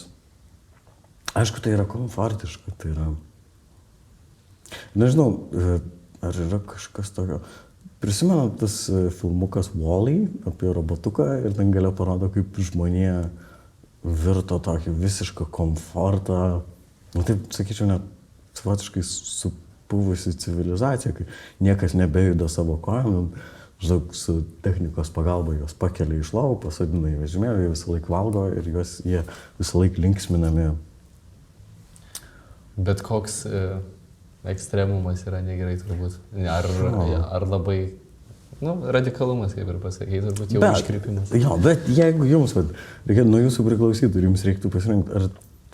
aišku, tai yra komfortiška, tai yra, nežinau, ar yra kažkas tokio. Prisimenu tas filmukas Wall-E apie robotuką ir ten galia parodo, kaip žmonija virto tokį visišką komfortą, taip sakyčiau, net savotiškai supuvusi civilizacija, kai niekas nebejuda savo kojom, žinok, su technikos pagalba juos pakelia iš lovų, pasodina į vežimėlį, jie visą laiką valgo ir jie visą laiką linksminami. Bet koks ekstremumas yra negerai turbūt. Ar labai, radikalumas, kaip ir pasakyti, turbūt jau iškrypimas. Jo, bet jeigu jums, nuo jūsų priklausytų ir jums reiktų pasirinkti, ar,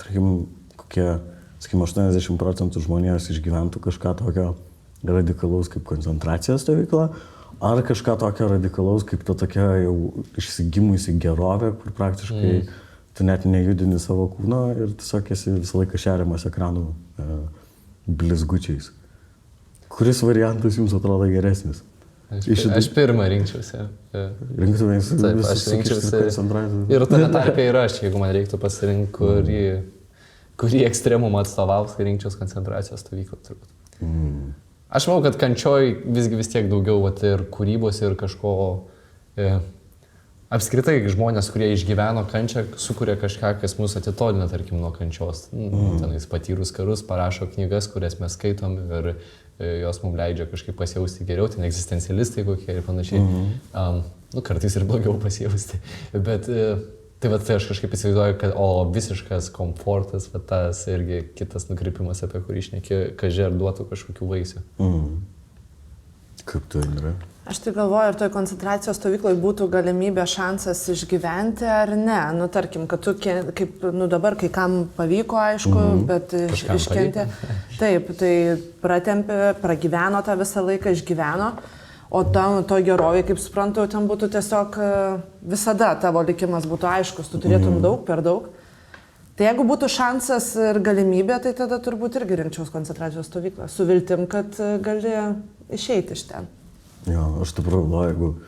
tarkim, kokie, sakykim, 80% žmonijos išgyventų kažką tokio radikalaus kaip koncentracijos stovykla, ar kažką tokio radikalaus kaip ta tokia jau išsigimusi gerovė, kur praktiškai tu net nejudini savo kūno ir tiesiog esi visą laiką šeriamas ekranų blizgučiais. Kuris variantas jums atrodo geresnis? Aš pirmą rinkčiausi. Rinktumės aš rinkčiausi. Ir tame tarpe ir aš, jeigu man reiktų pasirinkti, kurį ekstremumą atstovaus, tai rinkčiaus koncentracijos stovyklą turbūt. Aš manau, kad kančioj visgi vis tiek daugiau ir kūrybos ir kažko. Apskritai žmonės, kurie išgyveno kančią, sukuria kažką, kas mus atitolina, tarkim, nuo kančios. Tenais patyrus karus, parašo knygas, kurias mes skaitom ir jos mums leidžia kažkaip pasijausti geriau, ten egzistencialistai kokie ir panašiai. Kartais ir blogiau pasijausti. Bet tai aš kažkaip įsivaizduoju, kad visiškas komfortas, tas irgi kitas nukrypimas, apie kurį šneki, kaži ar duotų kažkokių vaisių. Kaip tai yra? Aš tai galvoju, ar toj koncentracijos stovykloje būtų galimybė, šansas išgyventi ar ne. Tarkim, kad tu, kaip, dabar kai kam pavyko, aišku, bet iškentė. Taip, tai pratempė, pragyveno tą visą laiką, išgyveno, o to gerovė, kaip suprantu, ten būtų tiesiog visada tavo likimas būtų aiškus, tu turėtum daug, per daug. Tai jeigu būtų šansas ir galimybė, tai tada turbūt irgi rinkčiaus koncentracijos stovyklą, su viltim, kad gali išeiti iš ten. Jo, aš taip galvoju, jeigu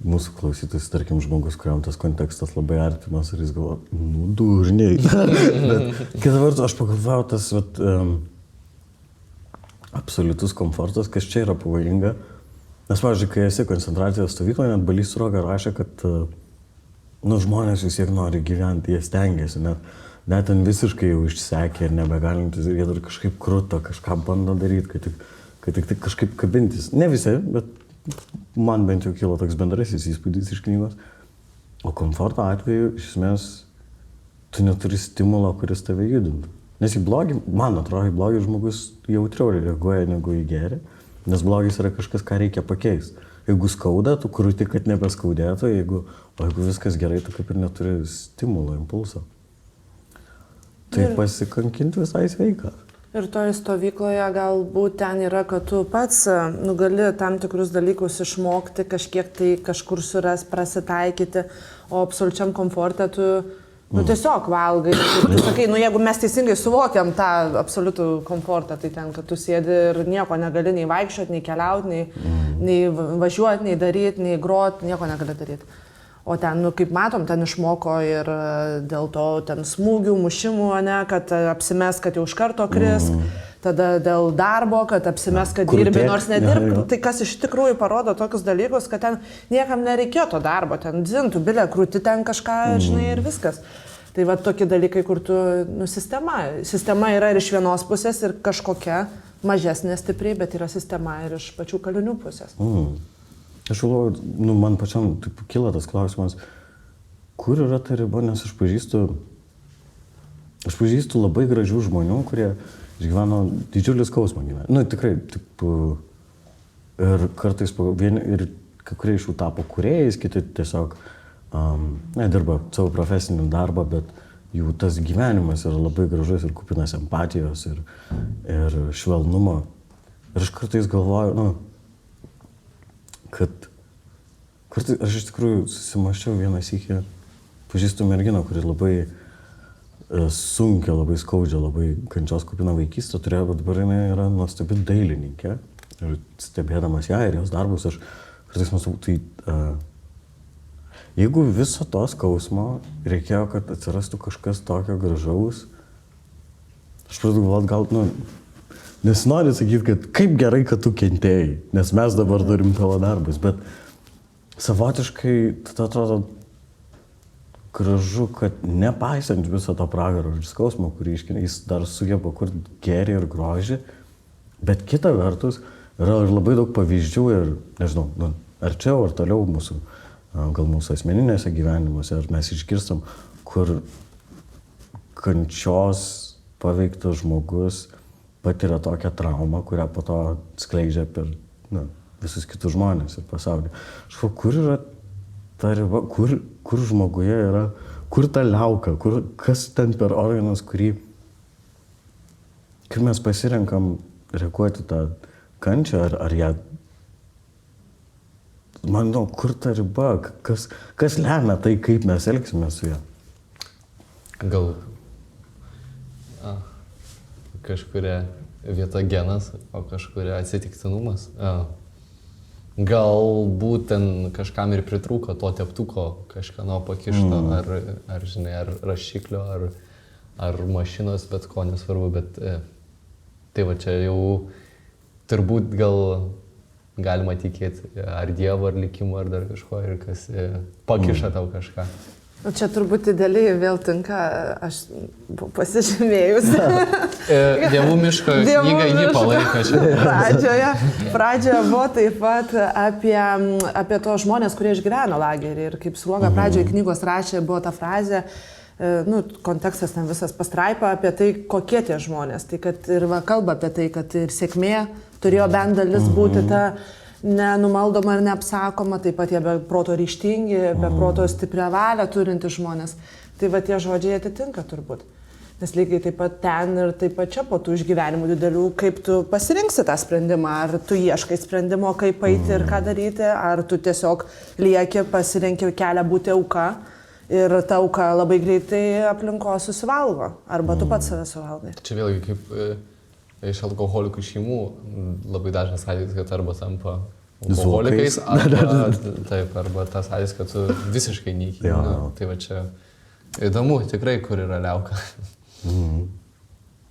mūsų klausytis, tarkim, žmogus, kuriam tas kontekstas labai artimas ir jis galvoja, durniai. Bet kita vertus, aš pagalvojau, tas absoliutus komfortas, kas čia yra pavojinga. Nes, pavyzdžiui, kai esi koncentracijos stovykloje, net Balys Sruoga rašė, kad žmonės vis tiek nori gyventi, jie stengiasi, net ten visiškai jau išsekė ir nebegalintis, jie dar kažkaip kruta, kažką bando daryti, kad tik kažkaip kabintis. Ne visi, bet man bent jau kilo toks bendrasis įspūdis iš knygos. O komforto atveju, iš esmės, tu neturi stimulo, kuris tave judintų. Nes į blogį, man atrodo, į blogį žmogus jautriau reaguoja negu į gerį, nes blogis yra kažkas, ką reikia pakeisti. Jeigu skauda, tu kruti, kad nebeskaudėtų, o jeigu viskas gerai, tu kaip ir neturi stimulo, impulso. Tai pasikankinti visai sveika. Ir toje stovykloje galbūt ten yra, kad tu pats gali tam tikrus dalykus išmokti, kažkiek tai kažkur suras, prasitaikyti, o absoliučiam komforte tu tiesiog valgai. Tu sakai, jeigu mes teisingai suvokiam tą absoliutų komfortą, tai ten, kad tu sėdi ir nieko negali nei vaikščioti, nei keliauti, nei važiuoti, nei daryti, nei groti, nieko negali daryti. O ten, kaip matom, ten išmoko ir dėl to ten smūgių, mušimų, kad apsimes, kad jau iš karto kris, tada dėl darbo, kad apsimes, kad dirbi, nors nedirbi. Tai kas iš tikrųjų parodo tokius dalykus, kad ten niekam nereikėjo to darbo, ten dzintų, bilė, krūti ten kažką, žinai, ir viskas. Tai va tokie dalykai, kur tu, sistema yra ir iš vienos pusės ir kažkokia mažesnė stipriai, bet yra sistema ir iš pačių kalinių pusės. Aš galvoju, man pačiam taip kyla tas klausimas, kur yra ta riba, nes aš pažįstu labai gražių žmonių, kurie išgyveno didžiulį skausmą gyvenime. Nu, tikrai, taip, ir kartais vieni, ir kai kurie iš jų tapo kūrėjais, kiti tiesiog dirba savo profesinį darbą, bet jų tas gyvenimas yra labai gražus ir kupinas empatijos ir švelnumo. Ir aš kartais galvoju, kad kartais aš iš tikrųjų susimaščiau vieną sykį, pažįstu merginą, kuri labai sunkia, labai skaudžia, labai kančios kupina vaikystę turėjo, bet dabar jinai yra nuostabi dailininkė. Ir stebėdamas ją ir jos darbus, aš kartais mąstau, tai jeigu viso to skausmo reikėjo, kad atsirastų kažkas tokio gražaus, aš pradėjau galvoti, gal, nesinori sakyti, kad kaip gerai, kad tu kentėjai, nes mes dabar turim tavo darbus, bet savotiškai tada atrodo gražu, kad nepaisant viso to pragaro ir skausmo, kurį iškina, jis dar sugeba kurti gėrį ir grožį, bet kita vertus yra ir labai daug pavyzdžių ir, nežinau, arčiau ar toliau mūsų, gal mūsų asmeninėse gyvenimuose, ar mes išgirstam, kur kančios paveiktas žmogus patiria tokią traumą, kurią po to skleidžia per visus kitus žmonės ir pasaulį. Aš galvoju, kur yra ta riba, kur žmoguje yra, kur ta liauka, kas ten per organas, kurį, kaip mes pasirenkam reaguoti tą kančią, ar ją, manau, kur ta riba, kas lemia tai, kaip mes elgsime su ją. Gal kažkuria vieta genas, o kažkuria atsitiktinumas. Galbūt ten kažkam ir pritrūko to teptuko kažkano pakišto, ar žinai, ar rašiklio, ar mašinos, bet ko nesvarbu, bet tai va čia jau turbūt gal galima tikėti ar Dievo, ar likimo, ar dar kažko, ir kas pakiša tau kažką. Čia turbūt idealiai vėl tinka, aš pasižymėjusi. Dievų miško knyga jį palaiko čia. Pradžioje buvo taip pat apie tos žmonės, kurie išgyveno lagerį. Ir kaip Sruoga pradžioje knygos rašė, buvo ta frazė, kontekstas ten visas pastraipa apie tai, kokie tie žmonės. Tai kad ir kalba apie tai, kad ir sėkmė turėjo bent dalis būti ta nenumaldoma ir neapsakoma, taip pat jie be proto ryžtingi, be proto stiprią valią turinti žmonės. Tai va tie žodžiai atitinka turbūt. Nes lygiai taip pat ten ir taip pat čia po tų išgyvenimų didelių, kaip tu pasirinksi tą sprendimą, ar tu ieškai sprendimo, kaip eiti ir ką daryti, ar tu tiesiog lieki, pasirenki kelią būti auka ir ta auka labai greitai aplinkos susivalgo, arba tu pats save suvalgai. Čia vėlgi kaip iš alkoholikų šeimų labai dažnas atvejis, kad arba tampa alkoholikais, arba tas atvejis, kad tu visiškai nyki. Tai va čia įdomu tikrai, kur yra liauka.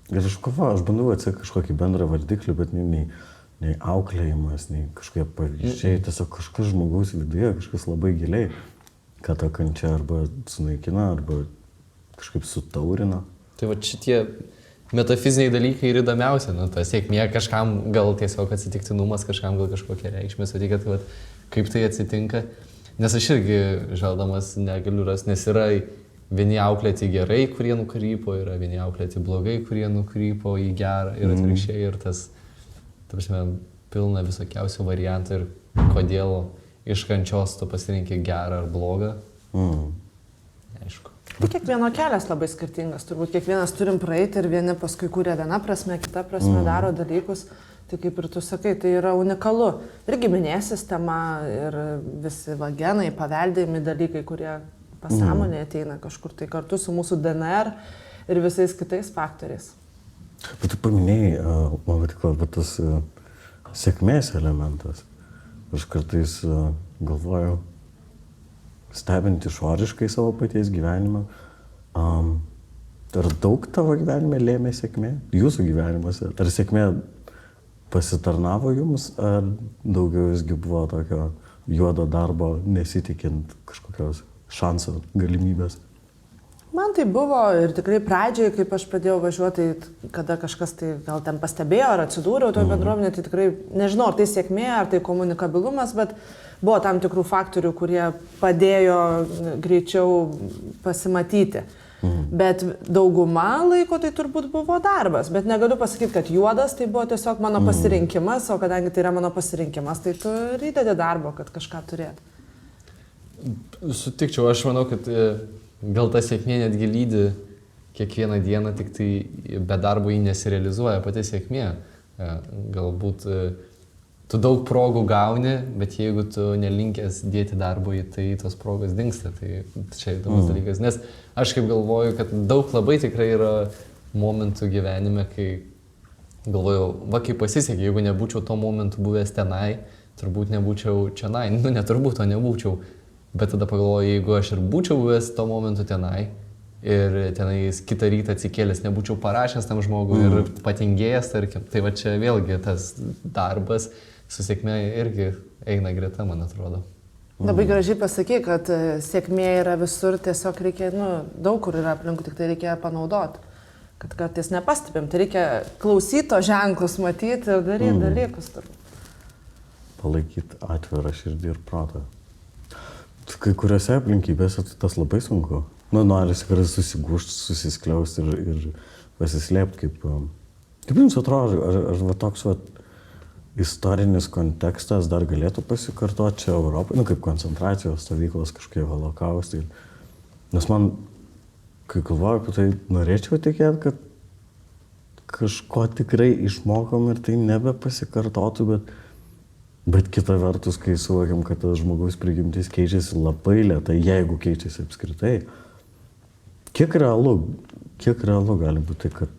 Ir aš bandau atsakyti kažkokį bendrą vardiklį, bet nei auklėjimas, nei kažkokie pavyzdžiai, tiesiog kažkas žmogaus viduje, kažkas labai giliai, kad ta kančia arba sunaikina, arba kažkaip sutaurina. Tai va šitie metafiziniai dalykai ir įdomiausia, ta sėkmė kažkam gal tiesiog atsitiktinumas, kažkam gal kažkokia reikšmė, sutikia, tai kaip tai atsitinka. Nes aš irgi žaldamas negaliu rasti, nes yra vieni auklėti gerai, kurie nukrypo, yra vieni auklėti blogai, kurie nukrypo į gerą ir atvirkščiai ir tas, ta prasme, pilna visokiausių variantų ir kodėl iš kančios tu pasirinki gerą ar blogą. Aišku. Kiekvieno kelias labai skirtingas, turbūt kiekvienas turim praeiti ir vieni paskui kūrė vieną prasme, kita prasme daro dalykus, tai kaip ir tu sakai, tai yra unikalu. Ir giminės sistema, ir visi genai, paveldėjami dalykai, kurie pasąmonėje ateina kažkur tai kartu su mūsų DNR ir visais kitais faktoriais. Bet tu paminėjai, man patiko, tas sėkmės elementas. Aš kartais galvoju, stebint išoriškai savo paties gyvenimą, ar daug tavo gyvenime lėmė sėkmė? Jūsų gyvenimuose? Ar sėkmė pasitarnavo jums, ar daugiau visgi buvo tokio juodo darbo, nesitikint kažkokios šansų, galimybės? Man tai buvo ir tikrai pradžioje, kaip aš pradėjau važiuoti, kada kažkas tai gal ten pastebėjo ar atsidūriau toje bendruomenėje, tai tikrai nežinau, ar tai sėkmė, ar tai komunikabilumas, bet buvo tam tikrų faktorių, kurie padėjo greičiau pasimatyti. Bet dauguma laiko tai turbūt buvo darbas. Bet negaliu pasakyti, kad juodas tai buvo tiesiog mano pasirinkimas, o kadangi tai yra mano pasirinkimas, tai tu ir įdedi darbo, kad kažką turėt. Sutikčiau, aš manau, kad gal ta sėkmė netgi lydi kiekvieną dieną, tik tai be darbo jį nesirealizuoja pati sėkmė. Galbūt tu daug progų gauni, bet jeigu tu nelinkęs dėti darbo į tai, tos progos dingsta. Tai čia įdomus dalykas. Nes aš kaip galvoju, kad daug labai tikrai yra momentų gyvenime, kai galvoju, va kaip pasisekė, jeigu nebūčiau to momentu buvęs tenai, turbūt nebūčiau čionai. Nu, neturbūt to nebūčiau. Bet tada pagalvoju, jeigu aš ir būčiau buvęs to momentu tenai, ir tenais kitą rytą atsikėlęs nebūčiau parašęs tam žmogui ir patingėjęs, tarkim, tai va čia vėlgi tas darbas su sėkmė irgi eina greta, man atrodo. Labai gražiai pasakė, kad sėkmė yra visur, tiesiog reikia, daug kur yra aplinkų, tik tai reikia panaudoti. Kad kartais nepastebėm, tai reikia klausyti to ženklus, matyti ir daryti dalykus. Palaikyti atvirą širdį ir protą. Kai kuriuose aplinkybėse tas labai sunku. Norisi kartais susigūžti, susiskliausti ir pasislėpti, kaip jums atrodo, ar va toks va istorinis kontekstas dar galėtų pasikartoti čia Europoje, kaip koncentracijos stovyklos, kažkokie holokaustai. Nes man, kai galvoju apie tai, norėčiau tikėti, kad kažko tikrai išmokom ir tai nebepasikartotų, bet kita vertus, kai suvokiam, kad tas žmogaus prigimtis keičiasi labai lėtai, jeigu keičiasi apskritai, kiek realu gali būti, kad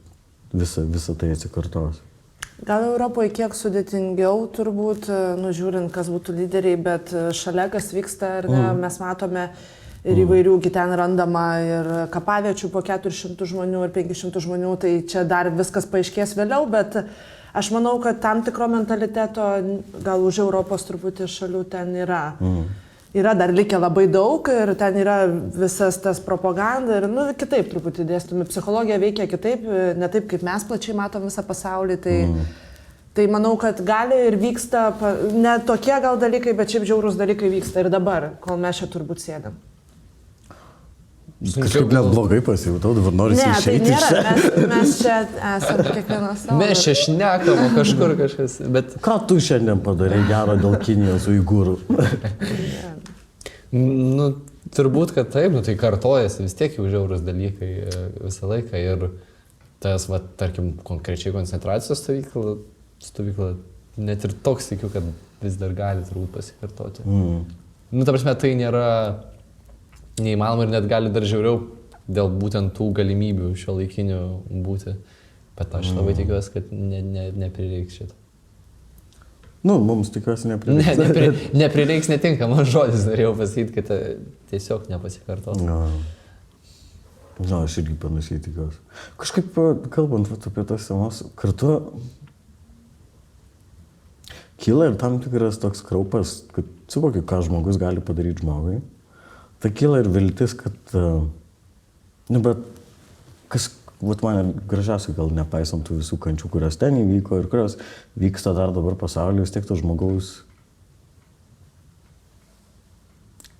visa tai atsikartos? Gal Europoje kiek sudėtingiau turbūt, žiūrint, kas būtų lyderiai, bet šalia kas vyksta, ar ne, mes matome ir įvairių, ten randama ir kapaviečių po 400 žmonių ir 500 žmonių, tai čia dar viskas paaiškės vėliau, bet aš manau, kad tam tikro mentaliteto gal už Europos truputį šalių ten yra. Yra dar likę labai daug ir ten yra visas tas propaganda ir kitaip truputį dėstumi. Psichologija veikia kitaip, ne taip kaip mes plačiai matom visą pasaulį. Tai manau, kad gali ir vyksta, ne tokie gal dalykai, bet šiaip žiaurūs dalykai vyksta ir dabar, kol mes čia turbūt sėdam. Kažkaip net blogai pasijutau, dabar norisi išeiti iš čia. Mes čia esame kiekvieną savo. Mes čia šnekam, o kažkur kažkas, bet... Ką tu šiandien padarai gero dėl Kinijos uigūrų? Turbūt, kad taip, tai kartojasi vis tiek jau žiaurūs dalykai visą laiką ir tas, tarkim, konkrečiai koncentracijos stovykla, net ir toks tikiu, kad vis dar gali turbūt pasikartoti. Ta prasme, tai nėra neįmanoma ir net gali dar žiauriau dėl būtent tų galimybių šio laikinių būti. Bet aš labai tikiuosi, kad neprireiks šito. Mums tikiuosi neprireiks. Neprireiks netinkamas žodis, norėjau pasakyti, kad tiesiog nepasikartos. Aš irgi panašiai tikiuosi. Kažkaip, kalbant apie tas temas, kartu kyla ir tam tikras toks kraupas, kad suvokiu, ką žmogus gali padaryti žmogui. Tai kyla ir viltis, kad, bet kas, man gražiausiai gal nepaisant tų visų kančių, kurios ten įvyko ir kurios vyksta dar dabar pasaulyje, vis tiek to žmogaus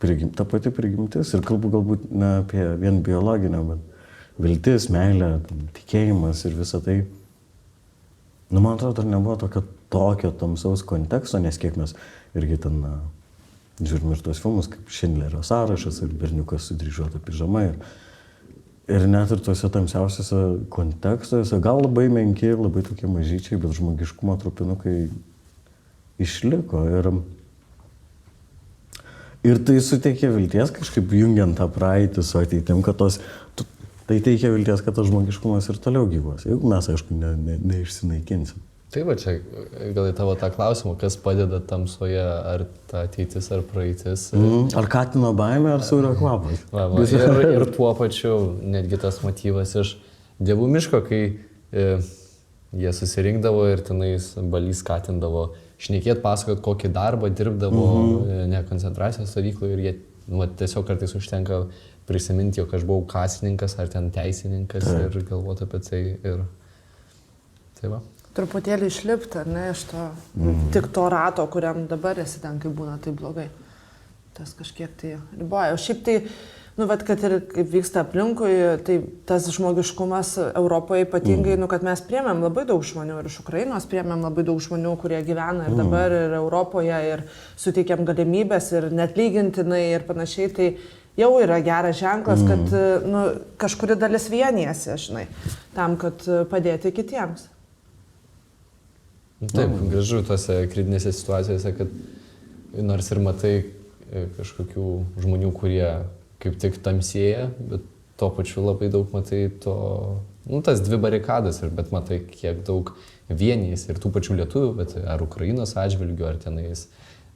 ta pati prigimtis ir kalbu galbūt ne apie vien biologinę, bet viltis, meilė, tikėjimas ir visa tai. Man atrodo, dar nebuvo tokio tamsaus konteksto, nes kiek mes irgi ten žiūrim ir tos filmus, kaip Šindlerio sąrašas ir berniukas su dryžuota pižama. Ir net ir tuose tamsiausiuose kontekstuose, gal labai menki, labai tokie mažyčiai, bet žmogiškumo trupinukai išliko. Ir tai suteikia vilties, kažkaip jungiant tą praeitį su ateitim, kad tai teikia vilties, kad tas žmogiškumas ir toliau gyvos. Jeigu mes, aišku, neišsinaikinsim. Tai va čia, gal į tavo tą klausimą, kas padeda tamsoje, ar ta ateitis, ar praeitis. Ar katino baimė, ar sūrio kvapas. Ir tuo pačiu netgi tas motyvas iš dievų miško, kai jie susirinkdavo ir tenais balys skatindavo šnekėt, pasakot, kokį darbą dirbdavo ne koncentracijos stovykloje ir jie tiesiog kartais užtenka prisiminti, jog aš buvau kasininkas ar ten teisininkas ir galvoti apie tai. Ir tai va. Truputėlį išlipti, ar ne, iš to, tik to rato, kuriam dabar esi ten, kai būna tai blogai. Tas kažkiek tai riboja. O šiaip tai nu, vat, kad ir kaip vyksta aplinkui, tai tas žmogiškumas Europoje ypatingai, nu, kad mes priėmėm labai daug žmonių ir iš Ukrainos priėmėm labai daug žmonių, kurie gyvena ir dabar ir Europoje ir suteikėm galimybės ir net lygintinai ir panašiai, tai jau yra geras ženklas, kad nu, kažkuri dalis vienijasi, žinai, tam, kad padėti kitiems. Taip, gražu tose kritinėse situacijose, kad nors ir matai kažkokių žmonių, kurie kaip tik tamsėja, bet tuo pačiu labai daug matai to, nu, tas dvi barikadas, bet matai, kiek daug vienijasi ir tų pačių lietuvių, bet ar Ukrainos atžvilgių, ar tenais,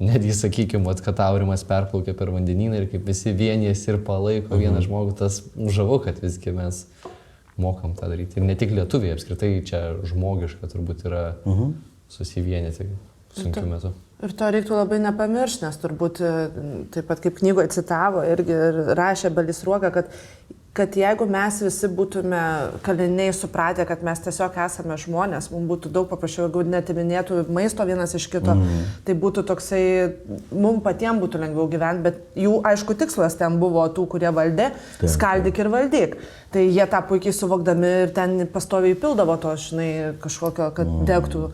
netgi, sakykime, kad Aurimas perplaukė per vandenyną ir kaip visi vienijasi ir palaiko vieną žmogų, tas žavu, kad visgi mes mokam tą daryti. Ir ne tik lietuviai, apskritai čia žmogiška turbūt yra susivienyti sunkiu metu. Ir to reiktų labai nepamiršti, nes turbūt taip pat kaip knygoje citavo irgi rašė Balys Sruoga, kad jeigu mes visi būtume kaliniai supratę, kad mes tiesiog esame žmonės, mums būtų daug paprasčiau, jeigu netiminėtų maisto vienas iš kito, tai būtų toksai, mums patiems būtų lengviau gyventi, bet jų aišku tikslas ten buvo tų, kurie valdė, skaldyk ir valdyk. Tai jie tą puikiai suvokdami ir ten pastoviai pildavo to, žinai, kažkokio, kad degtų.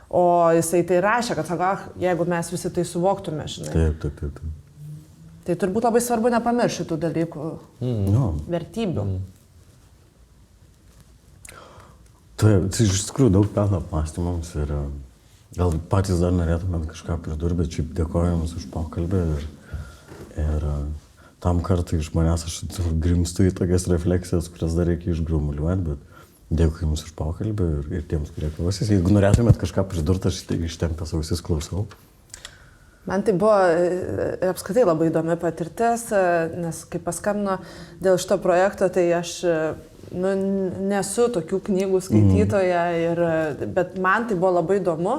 O jisai tai rašė, kad sako, jeigu mes visi tai suvoktume, žinai. Taip. Tai turbūt labai svarbu nepamiršti tų dalykų, vertybių. Taip, tai iš tikrųjų daug peno apmąstymams ir gal patys dar norėtumėt kažką pridurti, bet šiaip dėkoju Jums už pokalbį ir tam kartui iš manęs aš grimstu į tokias refleksijas, kurias dar reikia išgrumuliuoti, bet dėkui Jums už pokalbį ir tiems, kurie klausys. Jeigu norėtumėt kažką pridurti, aš ištempęs ausis klausau. Man tai buvo apskritai labai įdomi patirtis, nes kai paskambino dėl šito projekto, tai aš nesu tokių knygų skaitytoja, bet man tai buvo labai įdomu.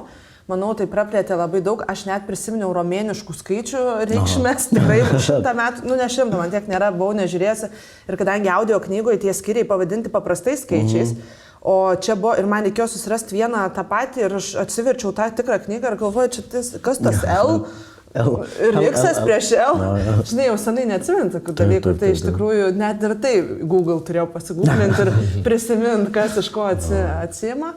Manau, tai praplėtė labai daug. Aš net prisiminiau romėniškų skaičių reikšmės, tikrai 100 metų, nu ne 100, man tiek nėra, buvau nežiūrėjusi. Ir kadangi audio knygoje tie skyriai pavadinti paprastais skaičiais, o čia buvo, ir man reikėjo susirasti vieną tą patį ir aš atsiverčiau tą tikrą knygą ir galvoju, čia kas tas L? Ir X prieš L. Žinai, jau senai neatsimint tokių dalykų, tai iš tikrųjų net ir tai Google turėjau pasigūglinti ir prisiminti, kas iš ko atsima.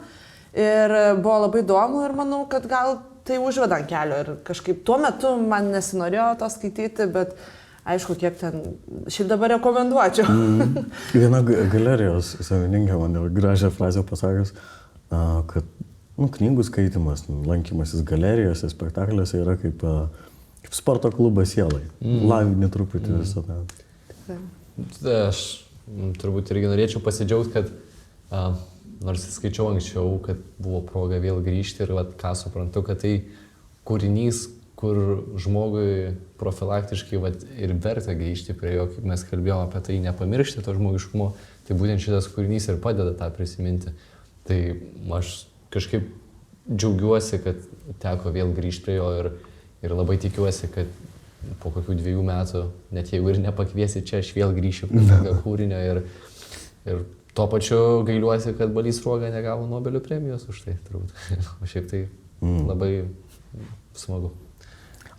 Ir buvo labai įdomu ir manau, kad gal tai užveda ant kelio ir kažkaip tuo metu man nesinorėjo to skaityti, bet aišku, kiek ten, šiaip dabar rekomenduočiau. Viena galerijos savininkė man gražią frazę pasakęs, kad knygų skaitimas, lankymasis galerijose, spektakliuose yra kaip sporto klubas sielai. Lavini truputį visą tą. Aš turbūt irgi norėčiau pasidžiaugti, kad nors skaičiau anksčiau, kad buvo proga vėl grįžti ir ką suprantu, kad tai kūrinys, kur žmogui profilaktiškai ir verta grįžti prie jo, kaip mes kalbėjome apie tai, nepamiršti to žmogiškumo, tai būtent šitas kūrinys ir padeda tą prisiminti. Tai aš kažkaip džiaugiuosi, kad teko vėl grįžti prie jo ir labai tikiuosi, kad po kokių 2 metų, net jeigu ir nepakviesi čia, aš vėl grįšiu prie tokio kūrinio ir tuo pačiu gailiuosi, kad Balys Sruoga negavo Nobelio premijos už tai, turbūt. O šiaip tai labai smagu.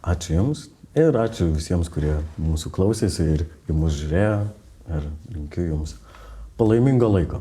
Ačiū Jums ir ačiū visiems, kurie mūsų klausėsi ir į mus žiūrėjo ir linkiu Jums palaimingo laiko.